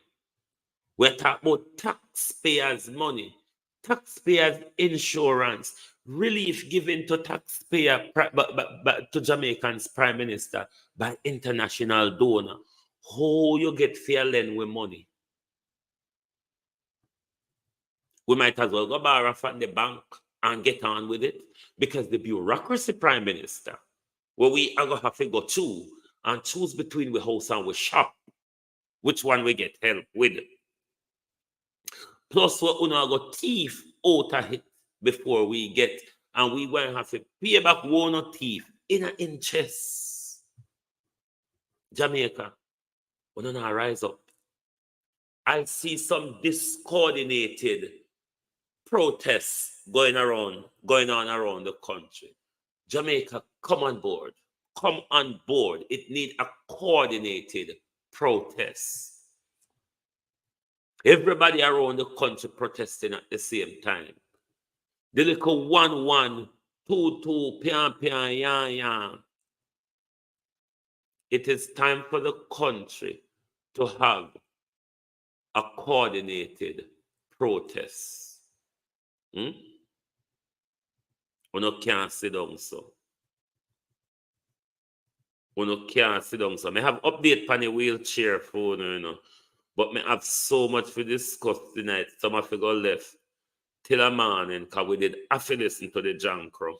Speaker 4: We're talking about taxpayers' money, taxpayers' insurance, relief given to taxpayer, but to Jamaicans' Prime Minister by international donor. How you get fair lend with money? We might as well go borrow from the bank and get on with it because the bureaucracy, Prime Minister, where we are going to have to go to and choose between we house and we shop, which one we get help with. Plus, what we not go thief out of it before we get, and we will have to pay back one thief in an interest. Jamaica, We don't rise up. I see some discoordinated protests going on around the country. Jamaica, come on board. Come on board. It needs a coordinated protest. Everybody around the country protesting at the same time. The little 1-1, 2-2, pian, yan. It is time for the country to have a coordinated protest. We can't sit down so. We can't sit down so. I have update on the wheelchair phone, you know. But I have so much to discuss tonight. Some of you go left till the morning because we did have to listen to the Jankro.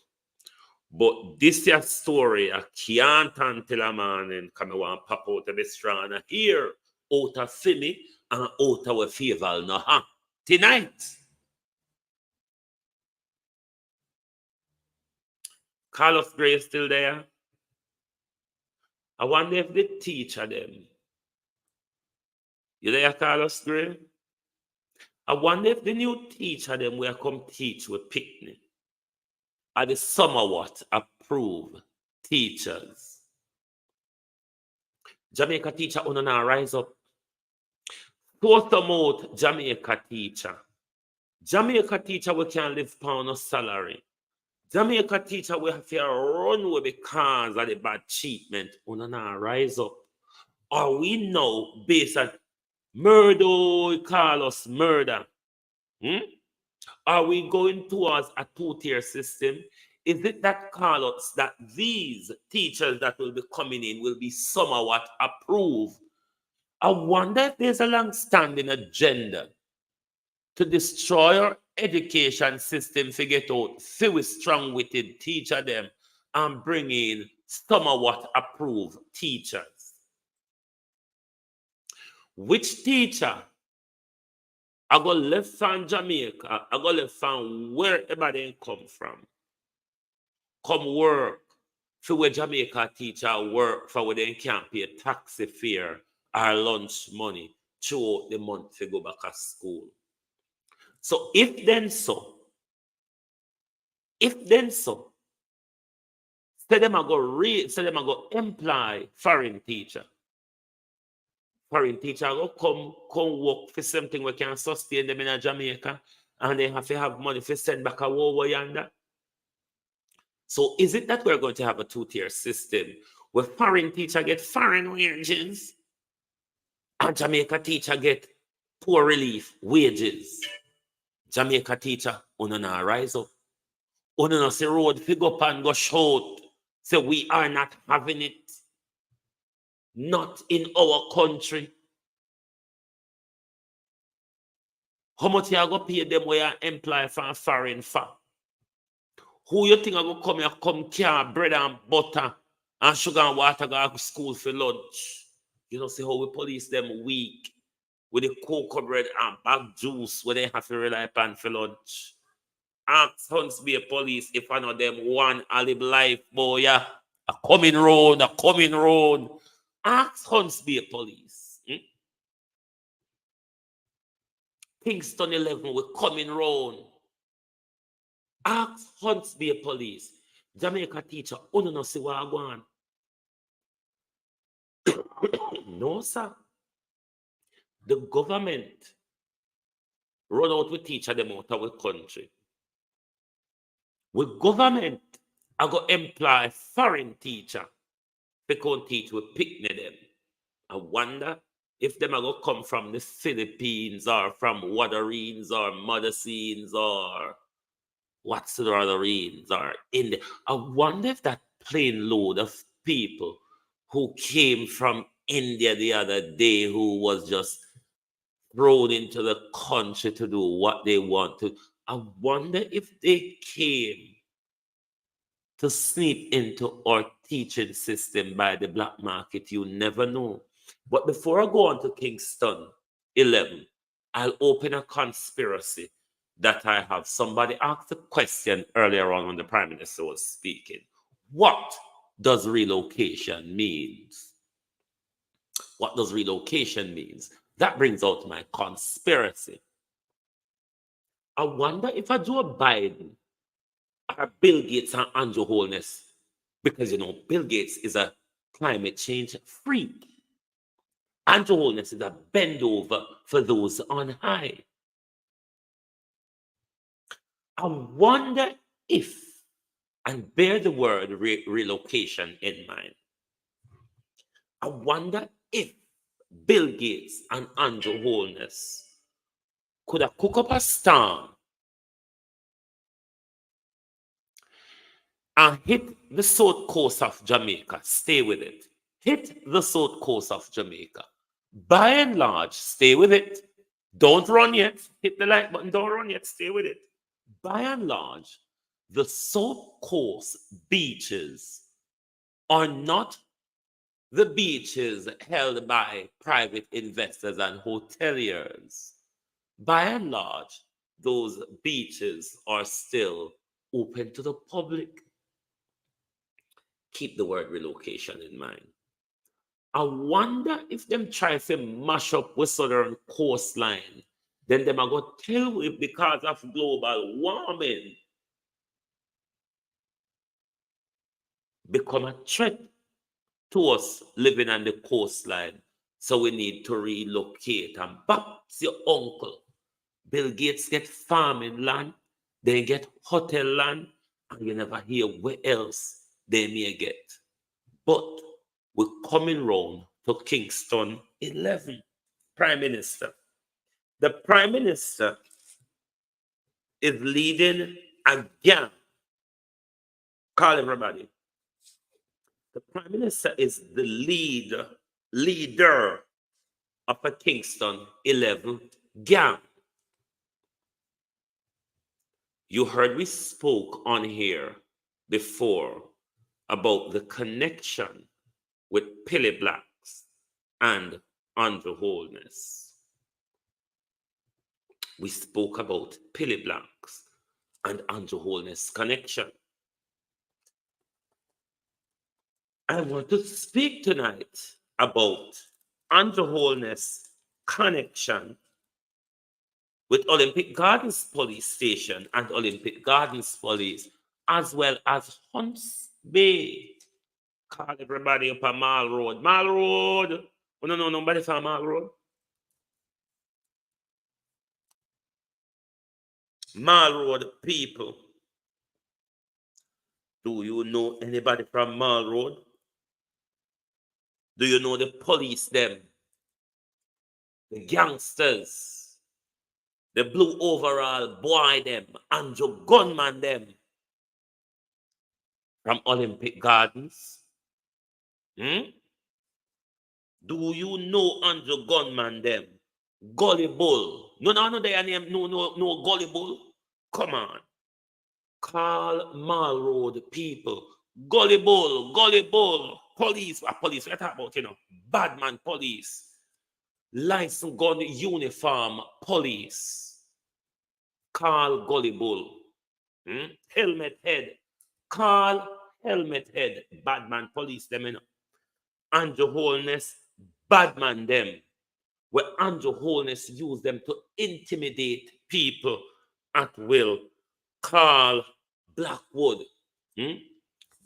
Speaker 4: But this is story I can't until the morning because I want to pop out of the strand here out of Fimi and out of favor no tonight. Carlos Gray is still there. I wonder if the teacher them. You there, Carlos Gray? I wonder if the new teacher them will come teach with picnic. Are the somewhat approved teachers? Jamaica teacher on now rise up. Sort them out, Jamaica teacher. Jamaica teacher we can't live on a salary. Jamaica teacher we have to run with because of the bad treatment. On now rise up. Are we now based on murder, call us murder? Are we going towards a two-tier system? Is it that call us that these teachers that will be coming in will be somewhat approved? I wonder if there's a long-standing agenda to destroy our education system, figure out few strong-witted teacher them and bring in somewhat approved teachers. Which teacher? I go left from Jamaica, I go left from wherever they come from. Come work for where Jamaica teacher work for where they can't pay taxi fare or lunch money throughout the month to go back to school. So if then so, say them I go employ foreign teacher. Foreign teacher go come work for something we can sustain them in Jamaica and they have to have money to send back a war yonder. So is it that we're going to have a two-tier system where foreign teacher get foreign wages and Jamaica teacher get poor relief wages? Jamaica teacher, not rise up. Not say road pick up and go shout. Say we are not having it. Not in our country. How much you are going to pay them where you employ for a foreign farm? Who you think are going to come here, come carry bread and butter and sugar and water go to school for lunch? You know, see how we police them weak with the cocoa bread and bag juice where they have to rely upon for lunch. Ask Hunts be a police if I know them one a live life, boy, yeah. A coming road. Ask Hunts be a police. Kingston 11 will coming round. Ask Hunts be a police. Jamaica teacher, no see what I want. No, sir. The government run out with teacher them out of the country. With government, I go employ foreign teacher. They can't teach with picnic them. I wonder if them are going to come from the Philippines or from Wadarines or Mudasines or what's the other reins or India. I wonder if that plane load of people who came from India the other day who was just thrown into the country to do what they want to. I wonder if they came to sneak into our teaching system by the black market. You never know. But before I go on to Kingston 11, I'll open a conspiracy that I have. Somebody asked a question earlier on when the Prime Minister was speaking. What does relocation mean? What does relocation means? That brings out my conspiracy. I wonder if a Joe Biden or Bill Gates and Andrew Holness, because Bill Gates is a climate change freak. Andrew Holness is a bend over for those on high. I wonder if, and bear the word relocation in mind, I wonder if Bill Gates and Andrew Holness could have cooked up a storm and hit the south coast of Jamaica. Stay with it. Hit the south coast of Jamaica. By and large, stay with it. Don't run yet. Hit the like button. Don't run yet. Stay with it. By and large, the south coast beaches are not the beaches held by private investors and hoteliers. By and large, those beaches are still open to the public. Keep the word relocation in mind. I wonder if them try to mash up with southern coastline, then them are going to tell you because of global warming become a threat to us living on the coastline. So we need to relocate. And back to your uncle. Bill Gates get farming land, they get hotel land, and you never hear where else they may get. But we're coming round to Kingston 11. Prime Minister. The Prime Minister is leading a gang. Call everybody. The Prime Minister is the leader of a Kingston 11 gang. You heard we spoke on here before about the connection with Pilly Blacks and Andrew Holness. We spoke about Pilly Blacks and Andrew Holness connection. I want to speak tonight about Andrew Holness connection with Olympic Gardens Police Station and Olympic Gardens Police, as well as Hunts Bay. Call everybody up on Mall Road. Mall Road. We don't know nobody from Mall Road. Mall Road people. Do you know anybody from Mall Road? Do you know the police them? The gangsters? The blue overall boy them? Andrew gunman them? From Olympic Gardens? Do you know Andrew gunman them? Gully Bull. No, their name. No, Gully Bull. Come on. Call Mall Road people. Gully Bull. Police. Police. What about, Badman police. License gun uniform police. Call Gully Bull. Helmet head. Call helmet head. Badman police them, Andrew Holness. Badman them. Where Andrew Holness use them to intimidate people at will. Call Blackwood.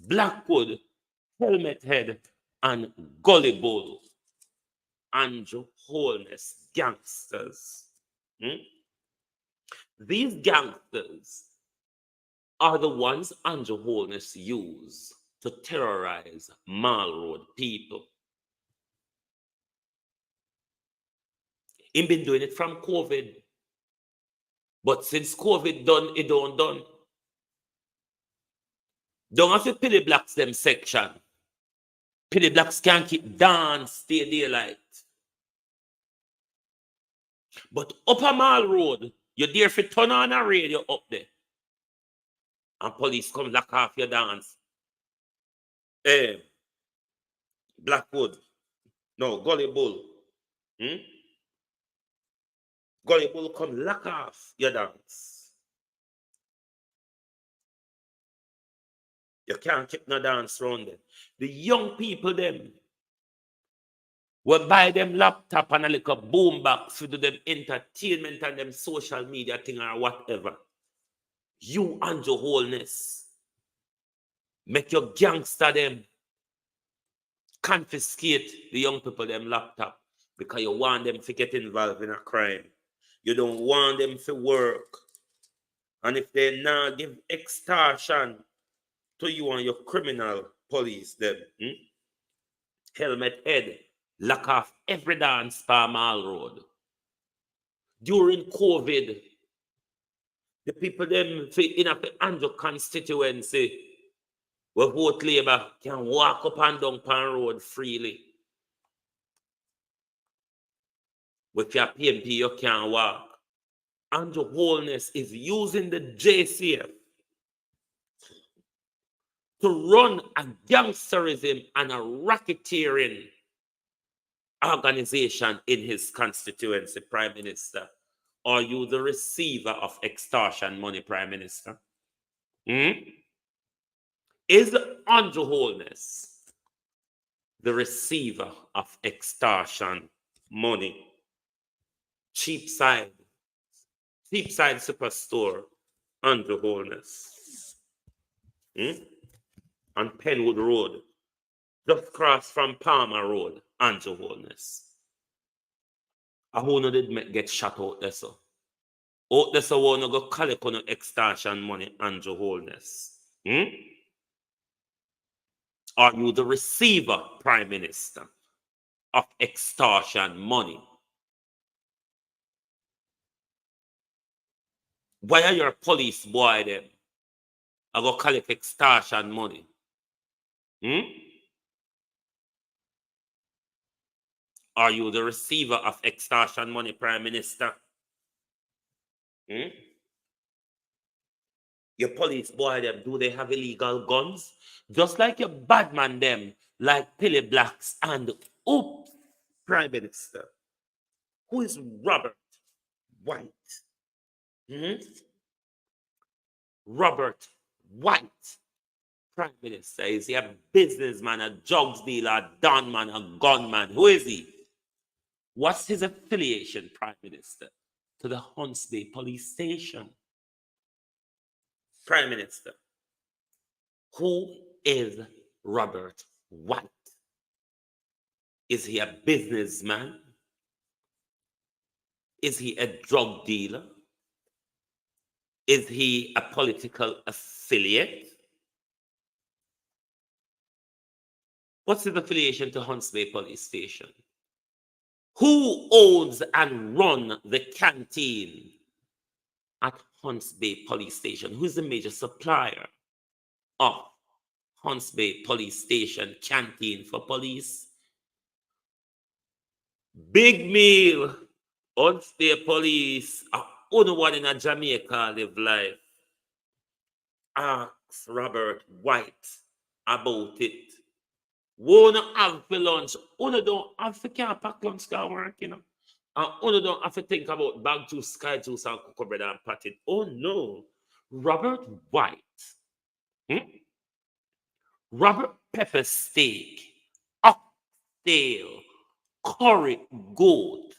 Speaker 4: Blackwood, Helmet Head, and Gully Bull. Andrew Holness gangsters. These gangsters are the ones Andrew Holness use to terrorize Mall Road people. He's been doing it from COVID. But since COVID done, it don't done. Don't have to Pilly Blacks them section. Pilly Blacks can't keep dance, stay daylight. But Upper Mall Road, you're there for turn on a radio up there. And police come lock off your dance. Blackwood. No, Gully Bull. Gully Bull come lock off your dance. You can't keep no dance around them. The young people them, We buy them laptop and a little boombox to do them entertainment and them social media thing or whatever. You and your Holness make your gangster them confiscate the young people them laptop because you want them to get involved in a crime. You don't want them to work. And if they now give extortion to you and your criminal police, them helmet head, lock off every dance per mall road. During COVID, the people them in a Andrew constituency where vote Labour can walk up and down Pan Road freely. With your PMP, you can't walk. Andrew Holness is using the JCF to run a gangsterism and a racketeering organization in his constituency, Prime Minister. Are you the receiver of extortion money, Prime Minister? Is Andrew Holness the receiver of extortion money? Cheapside Superstore, Andrew Holness. On Penwood Road, just cross from Palmer Road, Andrew Holness. I who did get shot out there, so. Out there, so wanna go collect on extortion money, Andrew Holness. Are you the receiver, Prime Minister, of extortion money? Why are your police boy them? I go collect extortion money. Are you the receiver of extortion money, Prime Minister? Your police boy them, do they have illegal guns? Just like your bad man them, like Pilly Blacks and oops, Prime Minister. Who is Robert White? Robert White, Prime Minister. Is he a businessman, a drugs dealer, a don man, a gunman? Who is he? What's his affiliation, Prime Minister? To the Hunts Bay Police Station. Prime Minister, who is Robert White? Is he a businessman? Is he a drug dealer? Is he a political affiliate? What's his affiliation to Hunts Bay Police Station? Who owns and runs the canteen at Hunts Bay Police Station? Who's the major supplier of Hunts Bay Police Station canteen for police? Big meal, Hunts Bay Police. Only one in a Jamaica live life. Ask Robert White about it. Won't have for lunch. Only don't have to can't pack lunch car work, you know. And only don't have to think about bag juice, sky juice, and cocoa bread and patty. Oh no. Robert White. Robert pepper steak. Oxtail. Curry goat.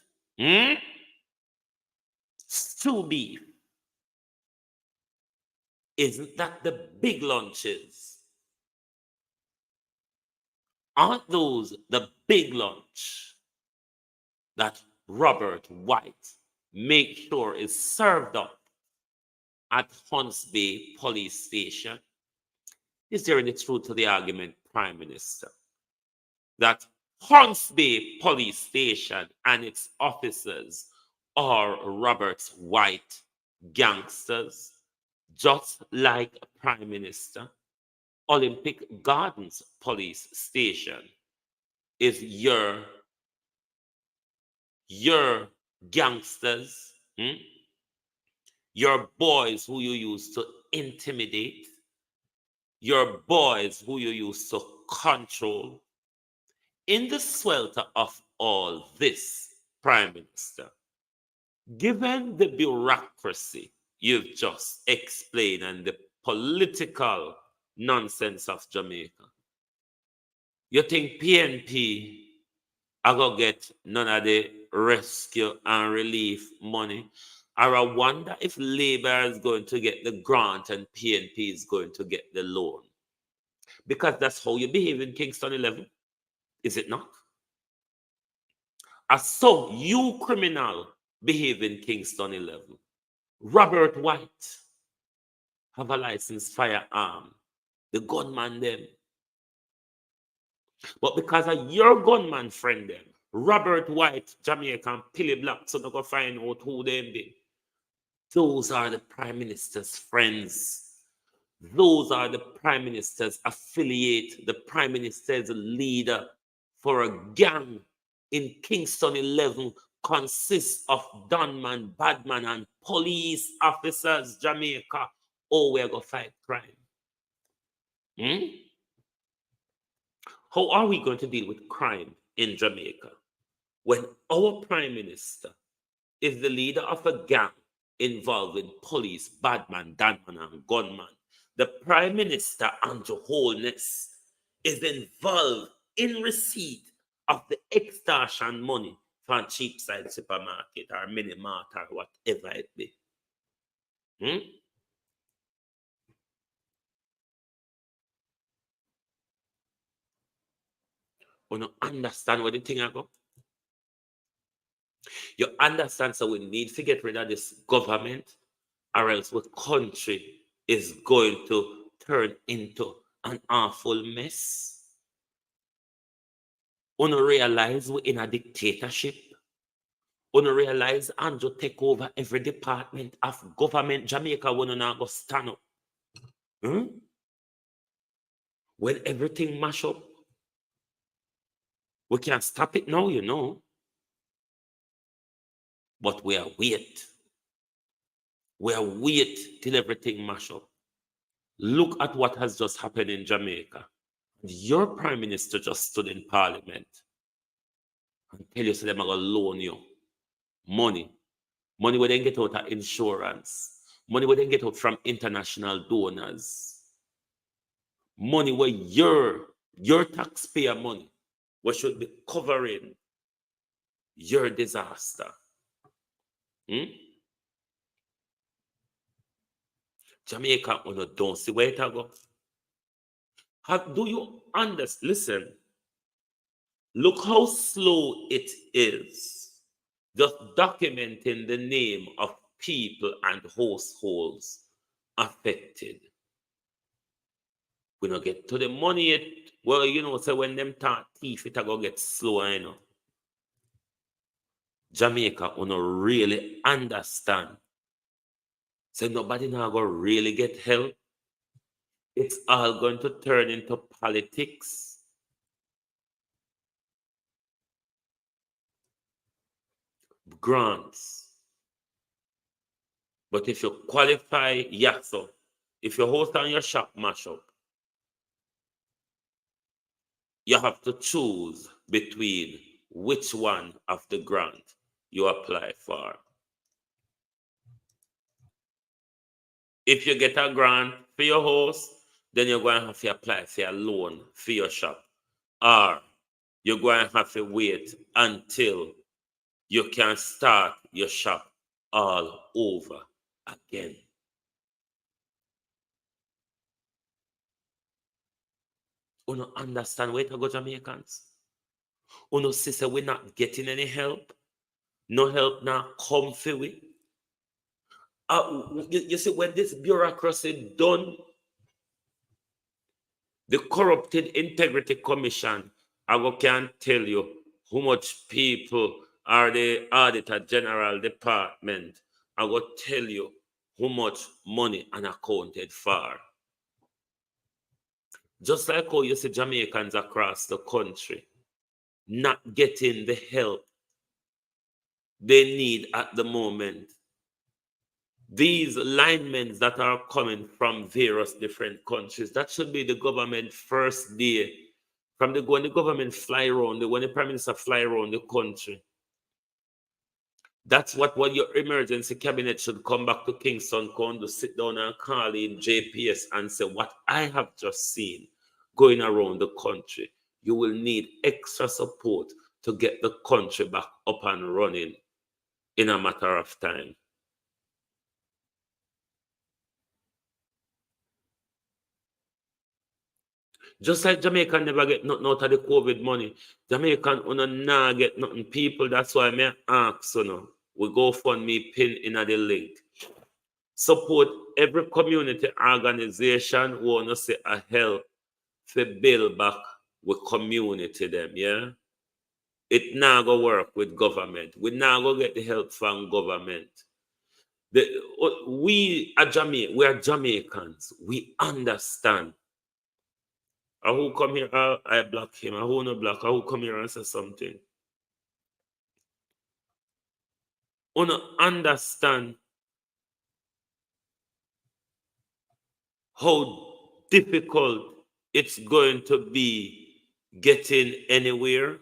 Speaker 4: Stew beef. Isn't that the big lunches? Aren't those the big lunch that Robert White make sure is served up at Hunts Bay Police Station? Is there any truth to the argument, Prime Minister, that Hunts Bay Police Station and its officers are Robert White gangsters, just like Prime Minister? Olympic Gardens Police Station is your gangsters, your boys who you use to intimidate, your boys who you use to control. In the swelter of all this, Prime Minister, given the bureaucracy you've just explained and the political nonsense of Jamaica, you think PNP I go get none of the rescue and relief money. Or I wonder if Labour is going to get the grant and PNP is going to get the loan. Because that's how you behave in Kingston 11, is it not? As so you criminal behave in Kingston 11. Robert White have a licensed firearm. The gunman them. But because of your gunman friend them, Robert White, Jamaican, Pilly Black, so they go find out who them be. Those are the Prime Minister's friends. Those are the Prime Minister's affiliate, the Prime Minister's leader for a gang in Kingston 11 consists of gunman, badman, and police officers, Jamaica. Oh, we're going to fight crime. How are we going to deal with crime in Jamaica when our Prime Minister is the leader of a gang involving police, badman, gunman, and gunman? The Prime Minister, Andrew Holness, is involved in receipt of the extortion money from Cheapside Supermarket or Minimart or whatever it be. You don't understand what the thing I go? You understand, so we need to get rid of this government, or else the country is going to turn into an awful mess. You don't realize we're in a dictatorship. You don't realize Andrew take over every department of government. Jamaica will not go stand up. When everything mash up, we can't stop it now, you know. But we are wait. We are wait till everything mash up. Look at what has just happened in Jamaica. Your Prime Minister just stood in Parliament and tell you so they're going to loan you money. Money we then get out of insurance. Money we then get out from international donors. Money where your taxpayer money, we should be covering your disaster. Jamaica, don't see where it go. Do you understand? Listen, look how slow it is just documenting the name of people and households affected. We don't get to the money yet. Well, you know, so when them start thief, it go get slower, you know. Jamaica, you know, really understand. So nobody now go really get help. It's all going to turn into politics. Grants. But if you qualify, yeah, so if your host and your shop mash up, you have to choose between which one of the grant you apply for. If you get a grant for your house, then you're going to have to apply for a loan for your shop. Or you're going to have to wait until you can start your shop all over again. You don't understand where to go, Jamaicans? You know, sister, we're not getting any help. No help now come for we. You see, when this bureaucracy done, the Corrupted Integrity Commission, I can't tell you how much people are the Auditor General Department. I will tell you how much money unaccounted for. Just like how you see Jamaicans across the country not getting the help they need at the moment. These linemen that are coming from various different countries, that should be the government first day. When the government fly around, when the Prime Minister fly around the country. That's what your emergency cabinet should come back to Kingston, come to sit down and call in JPS and say, what I have just seen going around the country, you will need extra support to get the country back up and running in a matter of time. Just like Jamaican never get nothing out of the COVID money, Jamaican not get nothing. People, that's why I ask, we go fund me pin in the link. Support every community organization who want to say a help to build back with community them, yeah? It now go work with government. We now go get the help from government. We are Jamaicans. We understand. And who come here, I block him. And who no block, and who come here and say something. We understand how difficult it's going to be getting anywhere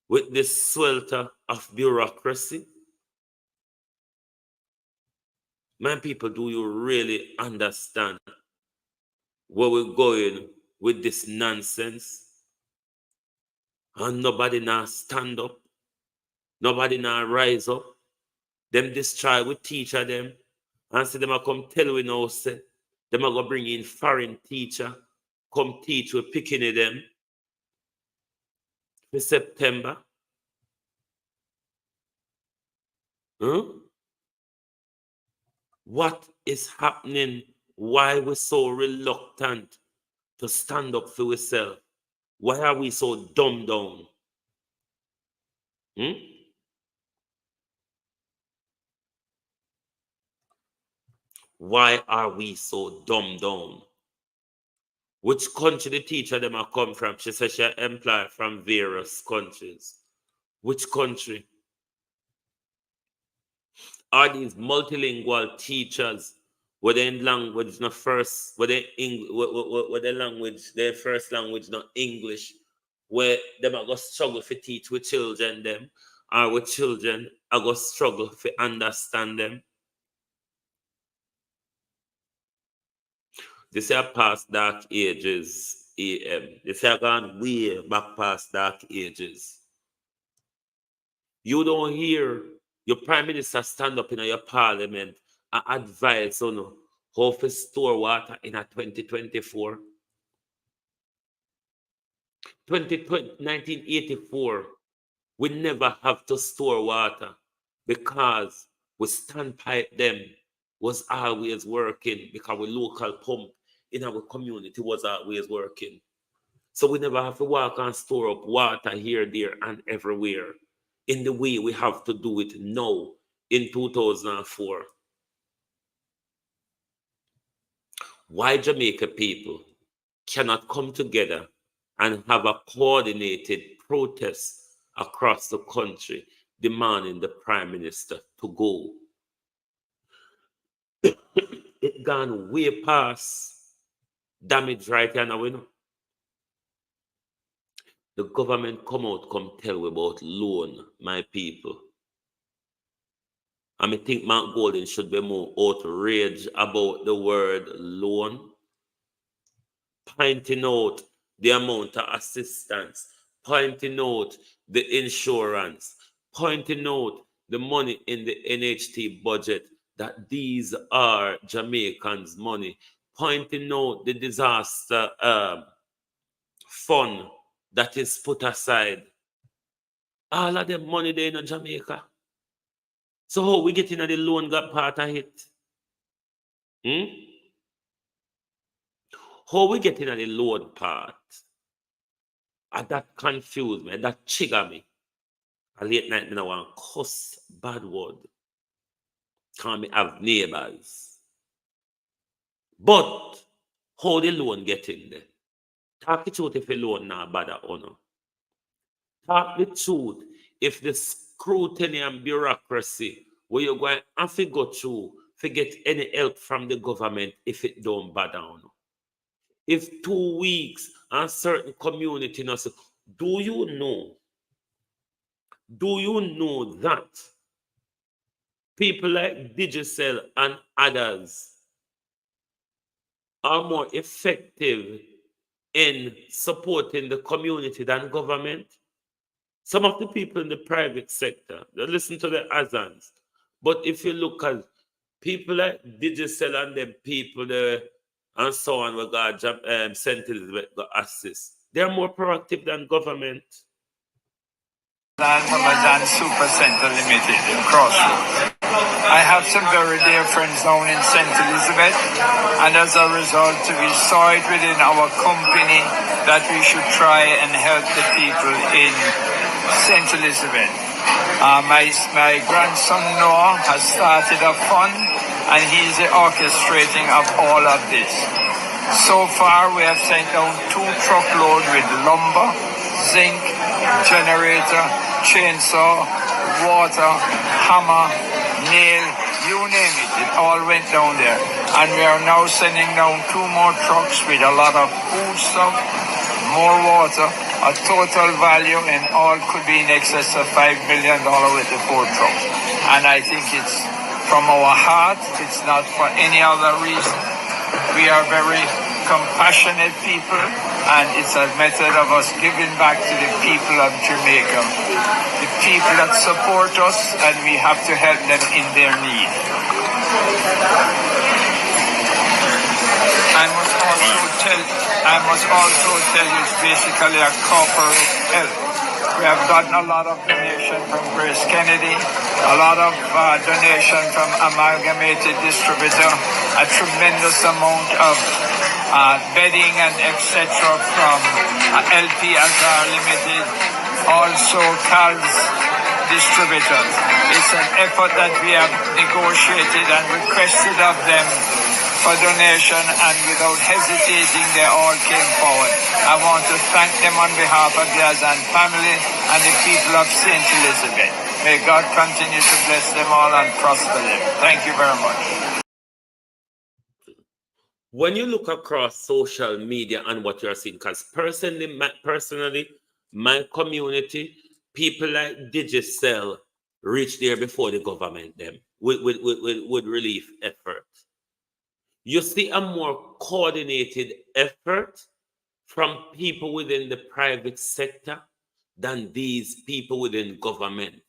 Speaker 4: with this swelter of bureaucracy. My people, do you really understand where we're going with this nonsense? And nobody now stand up. Nobody now rise up. Them destroy with teacher them. And say them a come tell we now say them a go bring in foreign teacher. Come teach we picking them for September. Huh? What is happening? Why we're so reluctant to stand up for ourselves? Why are we so dumbed down? Why are we so dumbed down? Which country the teacher them are come from? She says she employed from various countries. Which country? Are these multilingual teachers where their language not first, where their first language not English, where them are going to struggle to teach with children them, or with children are going to struggle to understand them? This is past dark ages, AM. This is gone way back past dark ages. You don't hear your prime minister stand up in your parliament and advise on how to store water in a 2024. 1984, we never have to store water because we standpipe them was always working, because we local pump in our community was always working. So we never have to walk and store up water here, there, and everywhere in the way we have to do it now in 2004. Why Jamaica people cannot come together and have a coordinated protest across the country demanding the Prime Minister to go? It gone way past damage right here now, we know. The government come out, come tell we about loan, my people. I think Mark Golden should be more outraged about the word loan, pointing out the amount of assistance, pointing out the insurance, pointing out the money in the NHT budget, that these are Jamaicans' money, pointing out the disaster fund that is put aside. All of the money there in Jamaica. So how we get in the loan got part of it? How we get in the loan part? And that confused me, that trigger me. A late night, I want to cuss bad word. Can't me have neighbors. But how the loan get in there? Talk the truth if the loan not bad or no. Talk the truth if the scrutiny and bureaucracy where you're going to have to go through to get any help from the government if it don't bad down. If 2 weeks and certain community, do you know that people like Digicel and others are more effective in supporting the community than government? Some of the people in the private sector, they listen to the Azans. But if you look at people like Digicel and them people there and so on, we got St. Elizabeth got assist. They're more proactive than government.
Speaker 11: Ramadan Super Center Limited in Crossroads. I have some very dear friends down in St. Elizabeth, and as a result, we saw it within our company that we should try and help the people in St. Elizabeth. My grandson Noah has started a fund, and he's the orchestrating of all of this. So far, we have sent down 2 truckloads with lumber, zinc, generator, chainsaw, water, hammer, nail, you name it. It all went down there. And we are now sending down 2 more trucks with a lot of food stuff, more water, a total value in all could be in excess of $5 million with the 4 trucks. And I think it's from our heart, it's not for any other reason. We are very compassionate people, and it's a method of us giving back to the people of Jamaica, the people that support us, and we have to help them in their need. I must also tell you, it's basically a corporate help. We have gotten a lot of donation from Grace Kennedy, a lot of donation from Amalgamated Distributor, a tremendous amount of bedding and etc. from LP Azar Limited, also Cal's Distributors. It's an effort that we have negotiated and requested of them for donation, and without hesitating, they all came forward. I want to thank them on behalf of the Azan family and the people of St. Elizabeth. May God continue to bless them all and prosper them. Thank you very much.
Speaker 4: When you look across social media and what you're seeing, because personally, my community, people like Digicel reach there before the government them with relief effort. You see a more coordinated effort from people within the private sector than these people within government.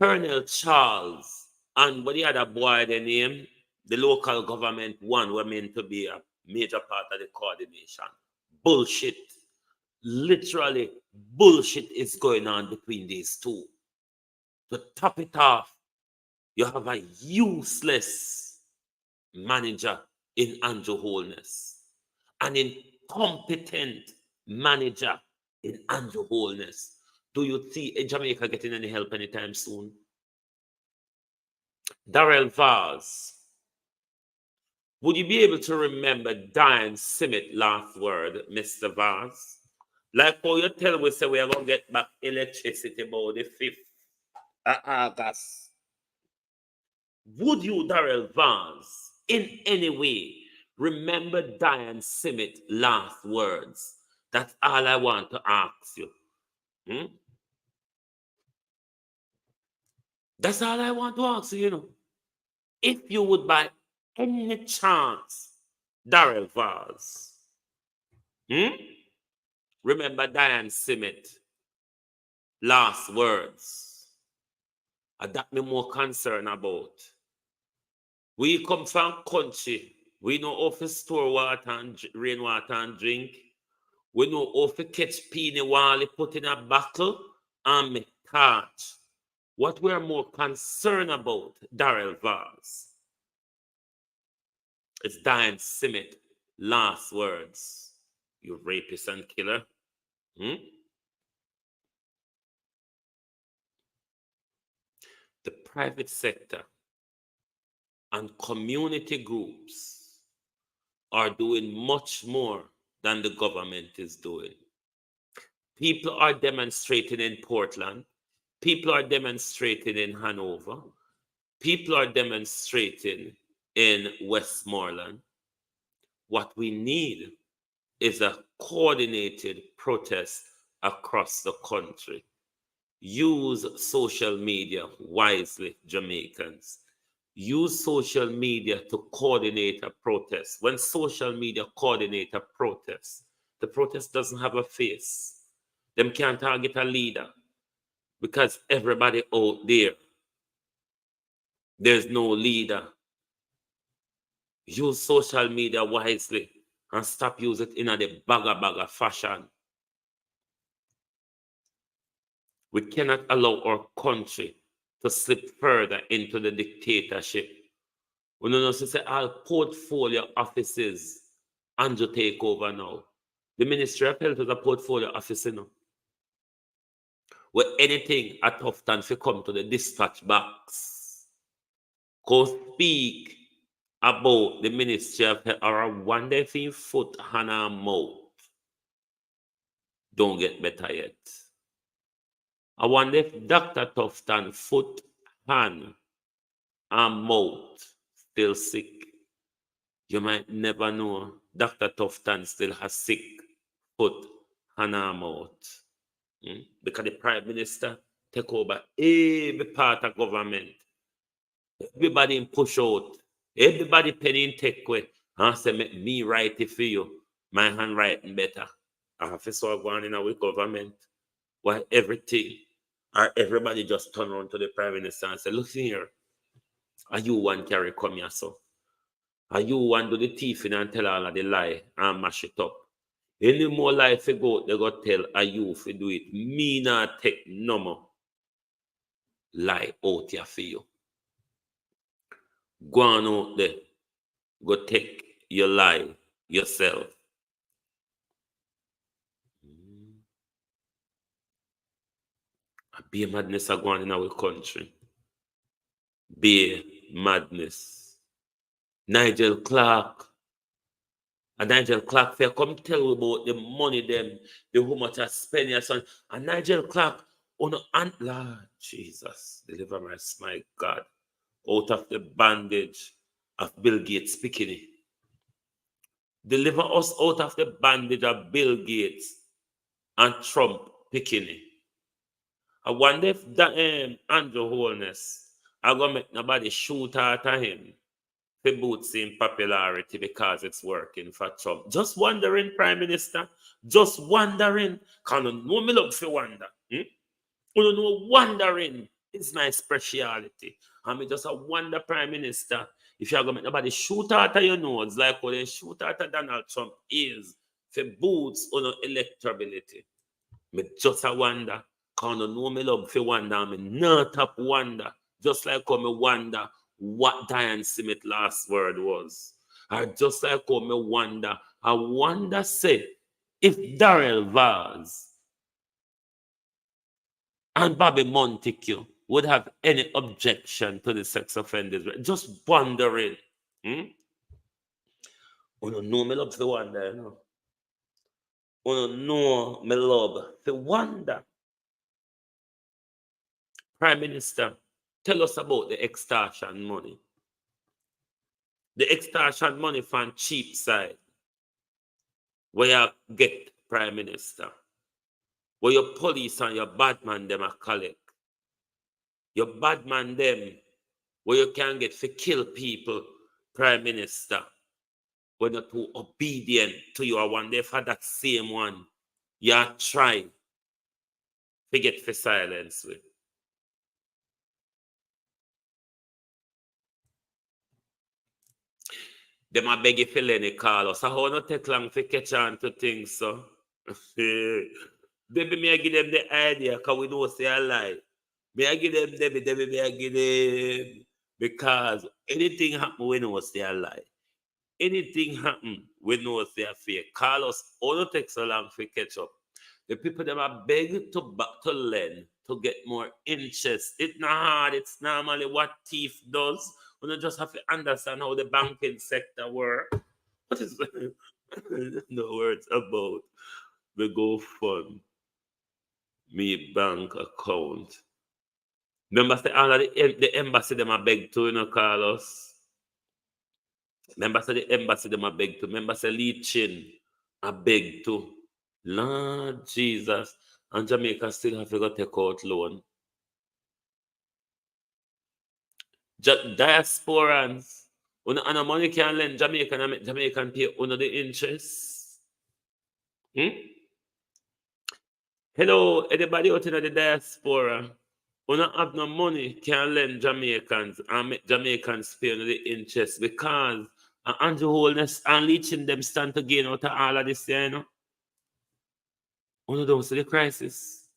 Speaker 4: Colonel Charles and what the other boy they name, the local government one were meant to be a major part of the coordination. Bullshit. Literally, bullshit is going on between these two. To top it off, you have a useless manager in Andrew Holness, an incompetent manager in Andrew Holness. Do you see Jamaica getting any help anytime soon? Darrell Vaz, would you be able to remember Diane Simmet last word, Mr. Vaz? Like how you tell we say we are going to get back electricity about the 5th of August. Would you, Darrell Vaz, in any way remember Diane Simmet last words? That's all I want to ask you. That's all I want to ask you, If you would by any chance, Darrell Vaz, remember Diane Simmet last words. That me more concerned about. We come from country. We know how to store water and rainwater and drink. We know how to catch peony while put in a bottle and make catch. What we're more concerned about, Darrell Vaz, is Diane Simmet last words. You rapist and killer. The private sector and community groups are doing much more than the government is doing. People are demonstrating in Portland. People are demonstrating in Hanover. People are demonstrating in Westmoreland. What we need is a coordinated protest across the country. Use social media wisely, Jamaicans. Use social media to coordinate a protest. When social media coordinate a protest, the protest doesn't have a face. Them can't target a leader. because everybody out there's no leader. Use social media wisely and stop using it in a bagger fashion. We cannot allow our country to slip further into the dictatorship. We don't know, say all portfolio offices Andrew take over now. The Ministry of Health is a portfolio office, you know. Where anything at Tufton if you come to the dispatch box, go speak about the Ministry of Health or one day if you foot, hand and mouth. Don't get better yet. I wonder if Dr. Tufton foot, hand, and mouth still sick. You might never know Dr. Tufton still has sick foot, hand, and mouth. Because the Prime Minister take over every part of government. Everybody in push out. Everybody penny in take away. And say, make me write it for you. My handwriting better. I have to start going in our government. Why everything or everybody just turn around to the Prime Minister and say, look here, are you one carry come here, so? Are you one do the thief in and tell all of the lie and mash it up? Any more life you go, they go tell a you if you do it. Me not take no more lie out here for you. Go on out there. Go take your lie yourself. Be madness are going in our country. Be madness. Nigel Clark. And Nigel Clark fair come tell you about the money them, the how much I spend your son. And Nigel Clark on the Lord Jesus, deliver us, my God, out of the bandage of Bill Gates bikini. Deliver us out of the bandage of Bill Gates and Trump bikini. I wonder if that Andrew Holness are gonna make nobody shoot at him. For boosting popularity because it's working for Trump. Just wondering, Prime Minister. Just wondering. Can you know me love for wonder? You know, wondering is my speciality. I mean, just a wonder, Prime Minister. If you're going to make nobody shoot at your nose like what they shoot at Donald Trump is for boots on electability. Me just a wonder. Can you know me love for wonder? I mean, not up wonder. Just like how me wonder what Diane Smith last word was. Or just like how me wonder, I wonder say, if Darrell Vaz and Bobby Montague would have any objection to the sex offenders. Just wondering. You don't know me love to wonder, you know. You don't know me love to wonder. Prime Minister, tell us about the extortion money. The extortion money from cheap side. Where you get, Prime Minister. Where your police and your bad man them are collect. Your bad man them, where you can get to kill people, Prime Minister. When you're too obedient to your one day for that same one, you try to get for silence with. Them a beg you for Lenny call us. How not take long to catch on to things, so. Baby, me I give them the idea, because we know say a lie. Me I give them, Debbie, me I give them. Because anything happen, we know say a lie. Anything happen, we know say a fake. Call us, all not take so long to catch up. The people them are beg to learn, to get more interest. It's not hard, it's normally what thief does. We don't just have to understand how the banking sector works. What is no words about the GoFund me bank account? Remember, say all of the embassy them are beg to, you know, call us. Remember, say the embassy them are beg to. Remember, say Lee Chin are beg to. Lord Jesus. And Jamaica still have to go take out loan. Diasporans, and money can lend Jamaican and make Jamaican pay under the interest. Hello, anybody out in the diaspora who don't have no money can lend Jamaicans and make Jamaicans pay the interest because Andrew Holness and Leaching them stand to gain out of all of this, you know. You don't see the crisis.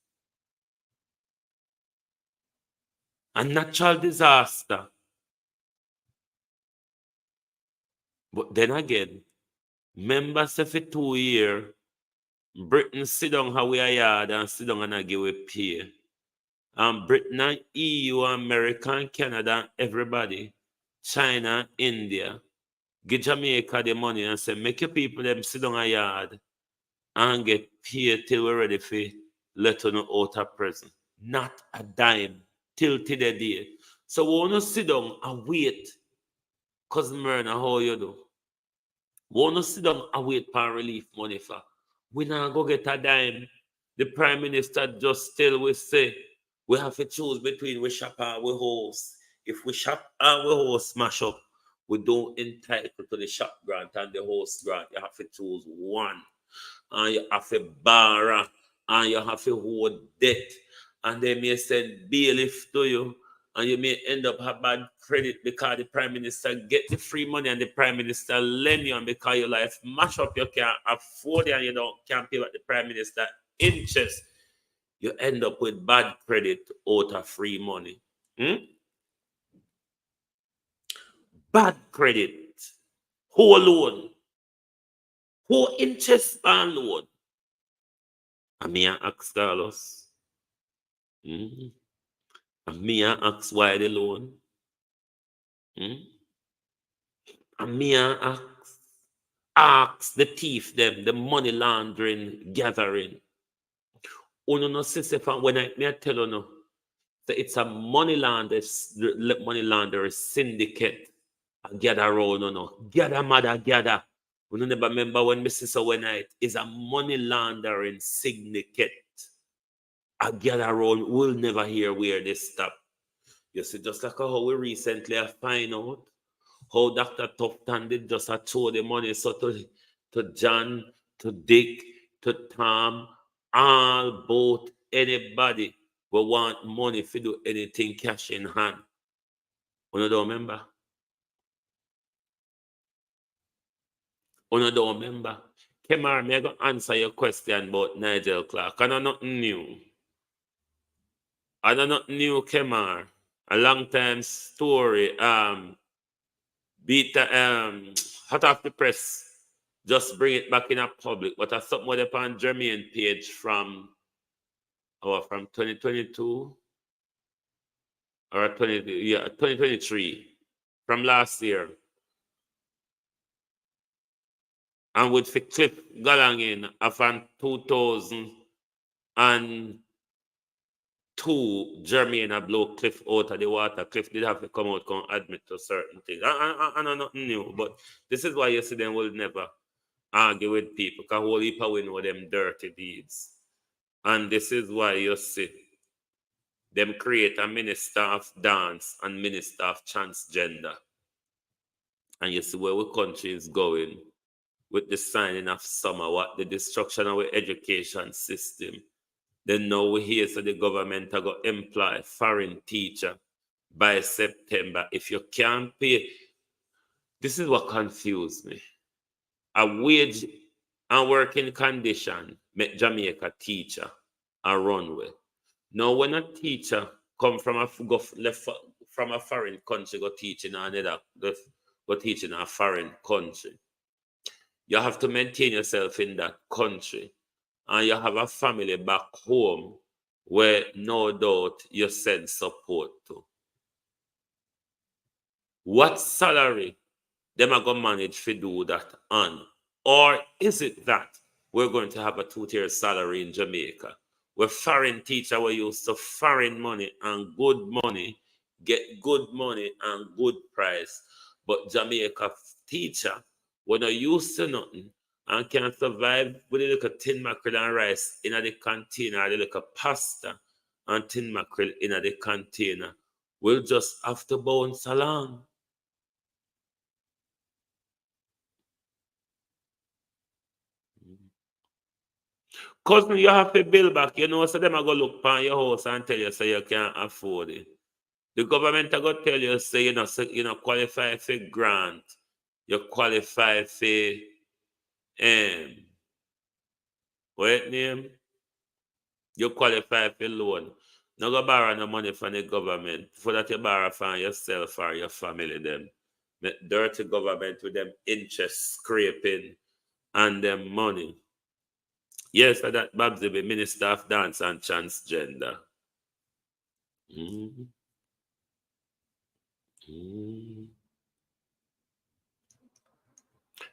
Speaker 4: A natural disaster. But then again, members of it 2 years, Britain sit down how we are yard and sit down and give a pay. And Britain and EU, America and Canada and everybody, China, India, give Jamaica the money and say, make your people them sit down a yard and get paid till we're ready for let you know out of prison. Not a dime till today day. So we want to sit down and wait. Cousin Myrna, how you do? We want to sit down and wait for relief money for. We not go get a dime. The Prime Minister just tell we say we have to choose between we shop and we host. If we shop and we host smash up, we don't entitle to the shop grant and the host grant. You have to choose one. And you have to borrow and you have to hold debt. And they may send bailiff to you and you may end up have bad credit because the Prime Minister get the free money and the Prime Minister lend you, and because your life mash up, you can't afford it and you can't pay back the Prime Minister interest, you end up with bad credit out of free money. Bad credit. Who loan? Who interest on loan? And me ask Carlos. And me ask why the loan. And me ask the thief them, the money laundering gathering. Uno no sister when I tell you no, that it's a money launderer syndicate. Gather around, no. Gather, mother, gather. We don't never remember when Mrs. So when it is a money laundering syndicate. I gather around, we'll never hear where they stop. You see, just like how we recently find out how Dr. Tufton did just throw the money so to John, to Dick, to Tom, all both anybody who want money if you do anything cash in hand. You don't remember? You don't remember? Kemar, may I go answer your question about Nigel Clark? I know nothing new. I know nothing new, Kemar. A long time story. Hot off the press. Just bring it back in a public. But I something with upon Jermaine page from 2022 or 2023 from last year. And with the Cliff Galangin from 2002, Jermaine blow Cliff out of the water. Cliff did have to come out and admit to certain things. I know nothing new, but this is why you see them will never argue with people, because whole heap we know them dirty deeds. And this is why you see them create a minister of dance and minister of transgender. And you see where our country is going with the signing of summer, what the destruction of our education system. Then now we hear so the government are going to employ foreign teacher by September. If you can't pay, this is what confused me. A wage and working condition make Jamaica teacher a runway. Now when a teacher come from a foreign country go teach in another, go teach in a foreign country, you have to maintain yourself in that country. And you have a family back home where no doubt you send support to. What salary them are going to manage to do that on? Or is it that we're going to have a 2-tier salary in Jamaica where foreign teacher were used to foreign money and good money, get good money and good price, but Jamaica teacher were not used to nothing and can survive with a little tin mackerel and rice in the container, or a little pasta and tin mackerel in the container. We'll just have to bounce along. Cousin, you have to build back. You know, so them are going to look upon your house and tell you so you can't afford it. The government are going to tell you, say, you know, qualify for grant. You qualify for, what name? You qualify for loan. Now go borrow no money from the government. For that you borrow from yourself or your family them. The dirty government with them interest scraping and them money. Yes, for that Babsy be Minister of Dance and Transgender. Mm. Mm.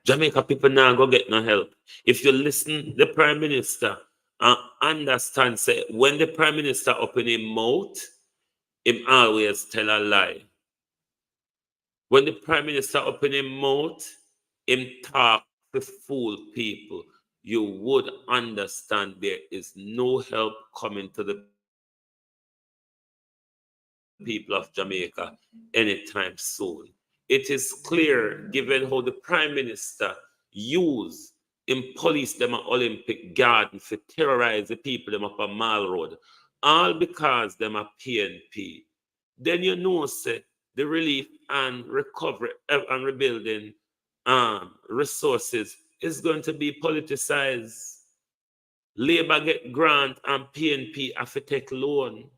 Speaker 4: Jamaica people now go get no help. If you listen the Prime Minister and understand, say, when the Prime Minister open his mouth, him always tell a lie. When the Prime Minister open his mouth, him talk to fool people. You would understand there is no help coming to the people of Jamaica anytime soon. It is clear, given how the Prime Minister used him police them at Olympic Garden for terrorize the people them up on Mall Road, all because them are PNP. Then you know, say, the relief and recovery and rebuilding resources is going to be politicized. Labour get grant and PNP have to take loan.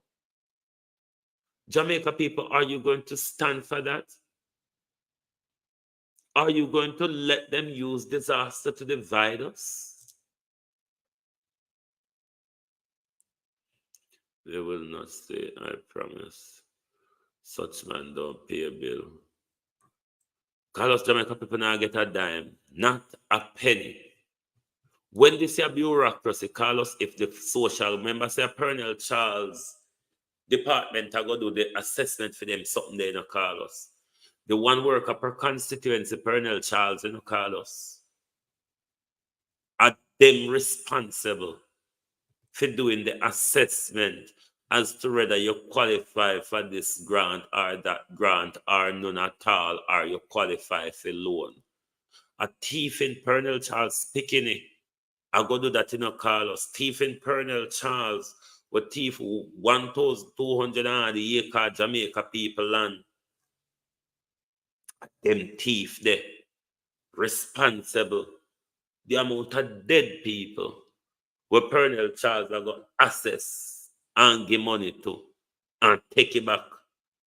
Speaker 4: Jamaica people, are you going to stand for that? Are you going to let them use disaster to divide us? They will not stay, I promise. Such man don't pay a bill. Carlos, Jamaica people now get a dime, not a penny. When they say a bureaucracy, Carlos, if the social, remember say Pernell Charles department are going to do the assessment for them, something there, Carlos. The one worker per constituency, Pernell Charles, Carlos, are them responsible for doing the assessment as to whether you qualify for this grant or that grant or none at all, or you qualify for loan. A thief in Pernell Charles picking it. I go do that in Carlos. Thief in Pernell Charles would thief 1,200 acre Jamaica people land. Them thief there, responsible. The amount of dead people where Pernell Charles are going to assess and give money to and take it back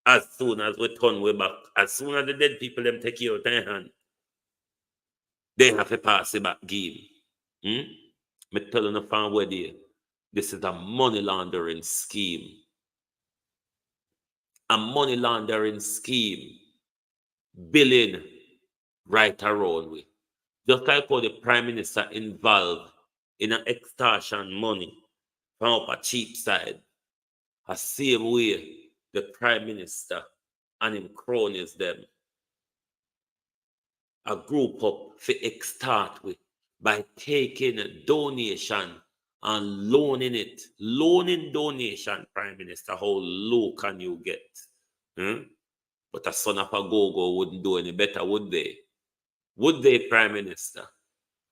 Speaker 4: as soon as we turn way back. As soon as the dead people them take it out their hand, they have to pass it back game. Me tell you no fan where they. This is a money laundering scheme. A money laundering scheme. Billing right around with. Just like how the Prime Minister involved in an extortion money from up a cheap side. A same way the Prime Minister and him cronies them a group up for extort with by taking a donation and loaning it. Loaning donation, Prime Minister, how low can you get? But a son of a go-go wouldn't do any better, would they? Would they, Prime Minister?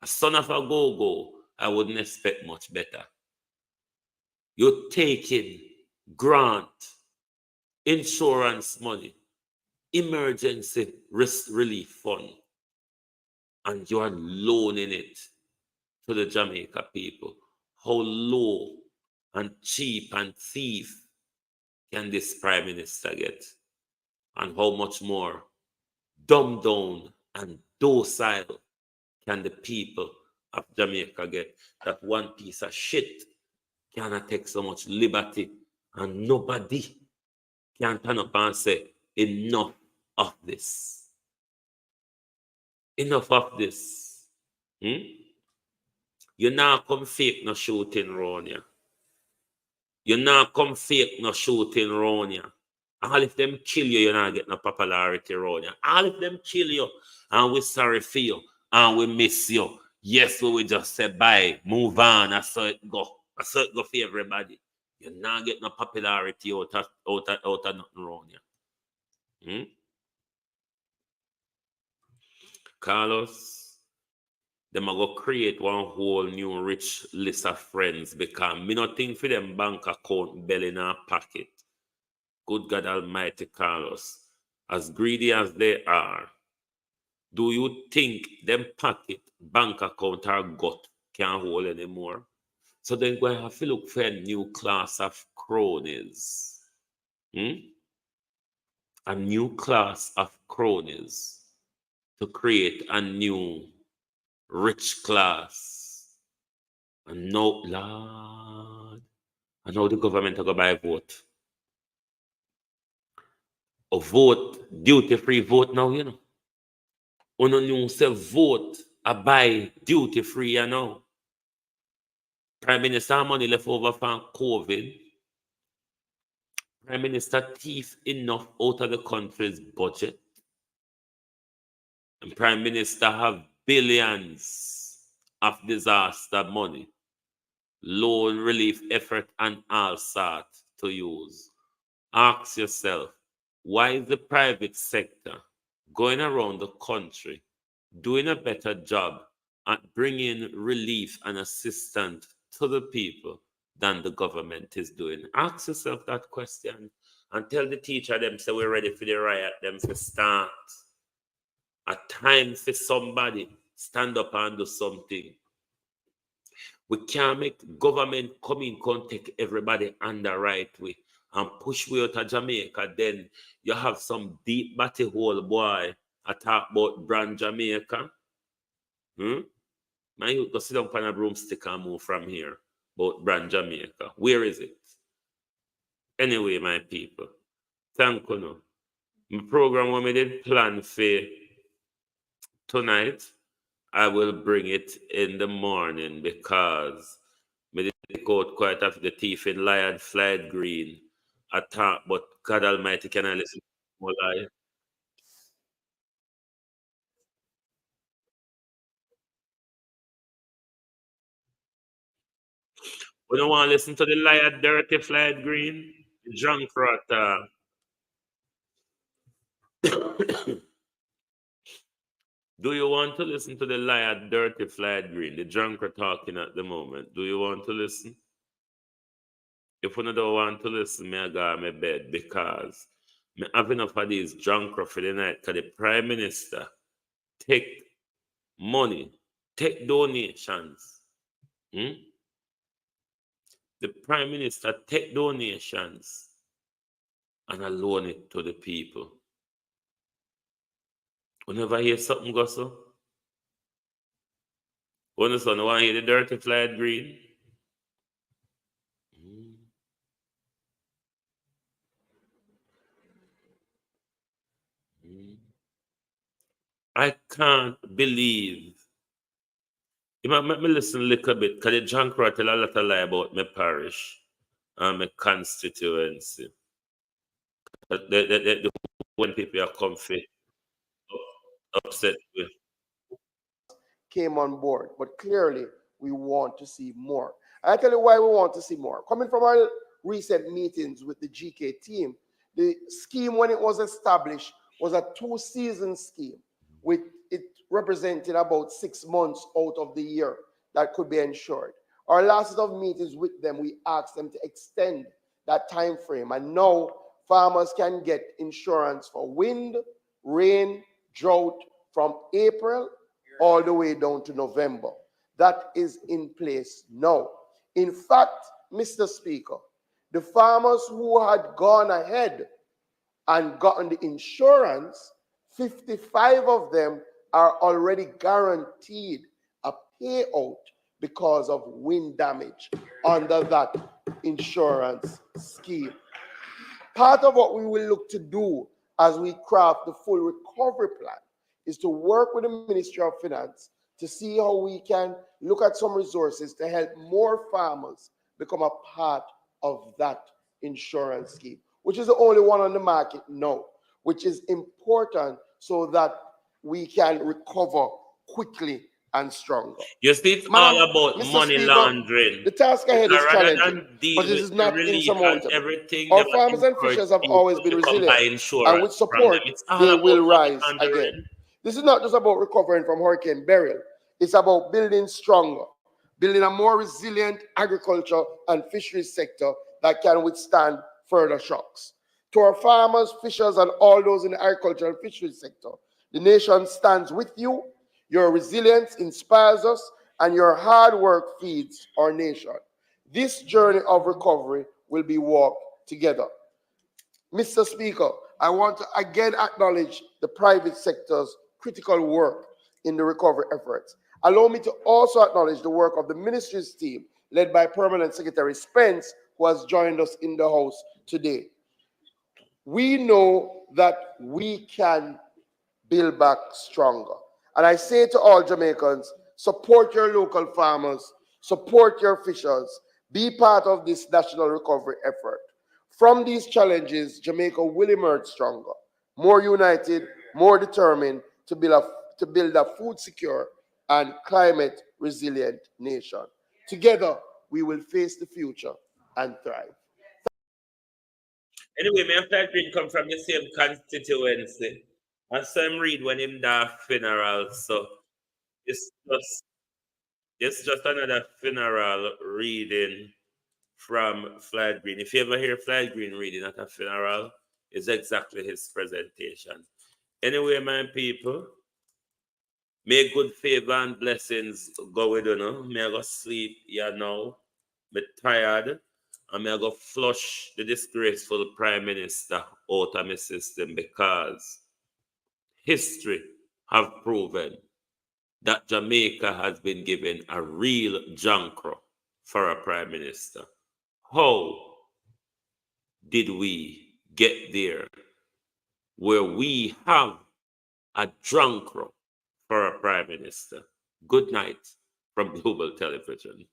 Speaker 4: A son of a go-go, I wouldn't expect much better. You're taking grant, insurance money, emergency risk relief fund, and you are loaning it to the Jamaica people. How low and cheap and thief can this Prime Minister get? And how much more dumbed down and docile can the people of Jamaica get? That one piece of shit cannot take so much liberty and nobody can turn up and say, enough of this. Enough of this. You now come fake no shooting round here. You now come fake no shooting round here. All if them kill you, you not get no popularity around here. All if them kill you, and we sorry for you, and we miss you. Yes, we will just say bye, move on, I saw it go. I saw it go for everybody. You not get no popularity out of nothing around here. Carlos, them are going to create one whole new rich list of friends because me not think for them bank account belly in our pocket. Good God Almighty, Carlos, as greedy as they are, do you think them pocket bank account or gut can't hold anymore? So then we have to look for a new class of cronies. A new class of cronies to create a new rich class. And no, Lord. And now the government are going to buy a vote. A vote, duty-free vote now, you know. Uno new say vote, a buy duty-free, you know. Prime Minister money left over from COVID. Prime Minister thief enough out of the country's budget. And Prime Minister have billions of disaster money, loan relief effort and all sorts to use. Ask yourself, why is the private sector going around the country doing a better job at bringing relief and assistance to the people than the government is doing? Ask yourself that question and tell the teacher them say we're ready for the riot, them to start. A time for somebody stand up and do something. We can't make government come in, come take everybody on the right way and push way out of Jamaica. Then you have some deep batty hole boy I talk about brand Jamaica. Man, you go sit down on a broomstick and move from here. About brand Jamaica. Where is it? Anyway, my people, thank you. No. My program when we did plan for tonight, I will bring it in the morning because we did go out quite after the thief in Lion Flight Green. I talk, but God Almighty, can I listen to more live? We don't want to listen to the liar dirty Flight Green, the drunk rat. Do you want to listen to the liar dirty Flight Green, the drunk rat talking at the moment? Do you want to listen? If you don't want to listen, me I go on my bed because me have enough of these drunk rat for the night because the Prime Minister take money, take donations. The Prime Minister take donations and loan it to the people. You never hear something go so? You understand? You want to hear the dirty Flight Green? I can't believe. You might make me listen a little bit because the drunk rat tell a lot of lie about my parish and my constituency. When people are comfy, upset with.
Speaker 12: Came on board, but clearly we want to see more. I tell you why we want to see more. Coming from our recent meetings with the GK team, the scheme when it was established was a 2-season scheme with it representing about 6 months out of the year that could be insured. Our last set of meetings with them, we asked them to extend that time frame, and now farmers can get insurance for wind, rain, drought from April all the way down to November. That is in place now. In fact, Mr. Speaker, the farmers who had gone ahead and gotten the insurance, 55 of them are already guaranteed a payout because of wind damage under that insurance scheme. Part of what we will look to do as we craft the full recovery plan is to work with the Ministry of Finance to see how we can look at some resources to help more farmers become a part of that insurance scheme, which is the only one on the market now, which is important so that we can recover quickly and stronger.
Speaker 4: You see, it's all about
Speaker 12: Mr.
Speaker 4: money
Speaker 12: Speaker,
Speaker 4: laundering.
Speaker 12: the task ahead is
Speaker 4: Rather
Speaker 12: challenging,
Speaker 4: than deal
Speaker 12: but it
Speaker 4: with
Speaker 12: is
Speaker 4: the
Speaker 12: not
Speaker 4: relief and
Speaker 12: insurmountable.
Speaker 4: everything,
Speaker 12: Our
Speaker 4: they
Speaker 12: farmers and
Speaker 4: encourage
Speaker 12: fishers have
Speaker 4: people
Speaker 12: always been
Speaker 4: to come buy
Speaker 12: resilient, and
Speaker 4: insurance
Speaker 12: with
Speaker 4: from
Speaker 12: support,
Speaker 4: them. It's all
Speaker 12: they
Speaker 4: about
Speaker 12: will
Speaker 4: money
Speaker 12: rise
Speaker 4: laundering.
Speaker 12: again. This is not just about recovering from Hurricane Beryl. It's about building stronger, building a more resilient agriculture and fisheries sector that can withstand further shocks. To our farmers, fishers, and all those in the agriculture and fisheries sector, the nation stands with you. Your resilience inspires us, and your hard work feeds our nation. This journey of recovery will be walked together. Mr. Speaker, I want to again acknowledge the private sector's critical work in the recovery efforts. Allow me to also acknowledge the work of the ministry's team, led by Permanent Secretary Spence, who has joined us in the House today. We know that we can build back stronger. And I say to all Jamaicans, support your local farmers, support your fishers, be part of this national recovery effort. From these challenges, Jamaica will emerge stronger, more united, more determined to build a food secure and climate resilient nation. Together, we will face the future and thrive.
Speaker 4: Anyway, me and Flight Green come from the same constituency. And so I'm read when him da funeral. So it's just another funeral reading from Flight Green. If you ever hear Flight Green reading at a funeral, it's exactly his presentation. Anyway, my people, may good favor and blessings go with you now. May I go sleep here now. I'm tired. And I go flush the disgraceful Prime Minister out of my system, because history have proven that Jamaica has been given a real junkro for a Prime Minister. How did we get there where we have a junkro for a Prime Minister? Good night from Global Television.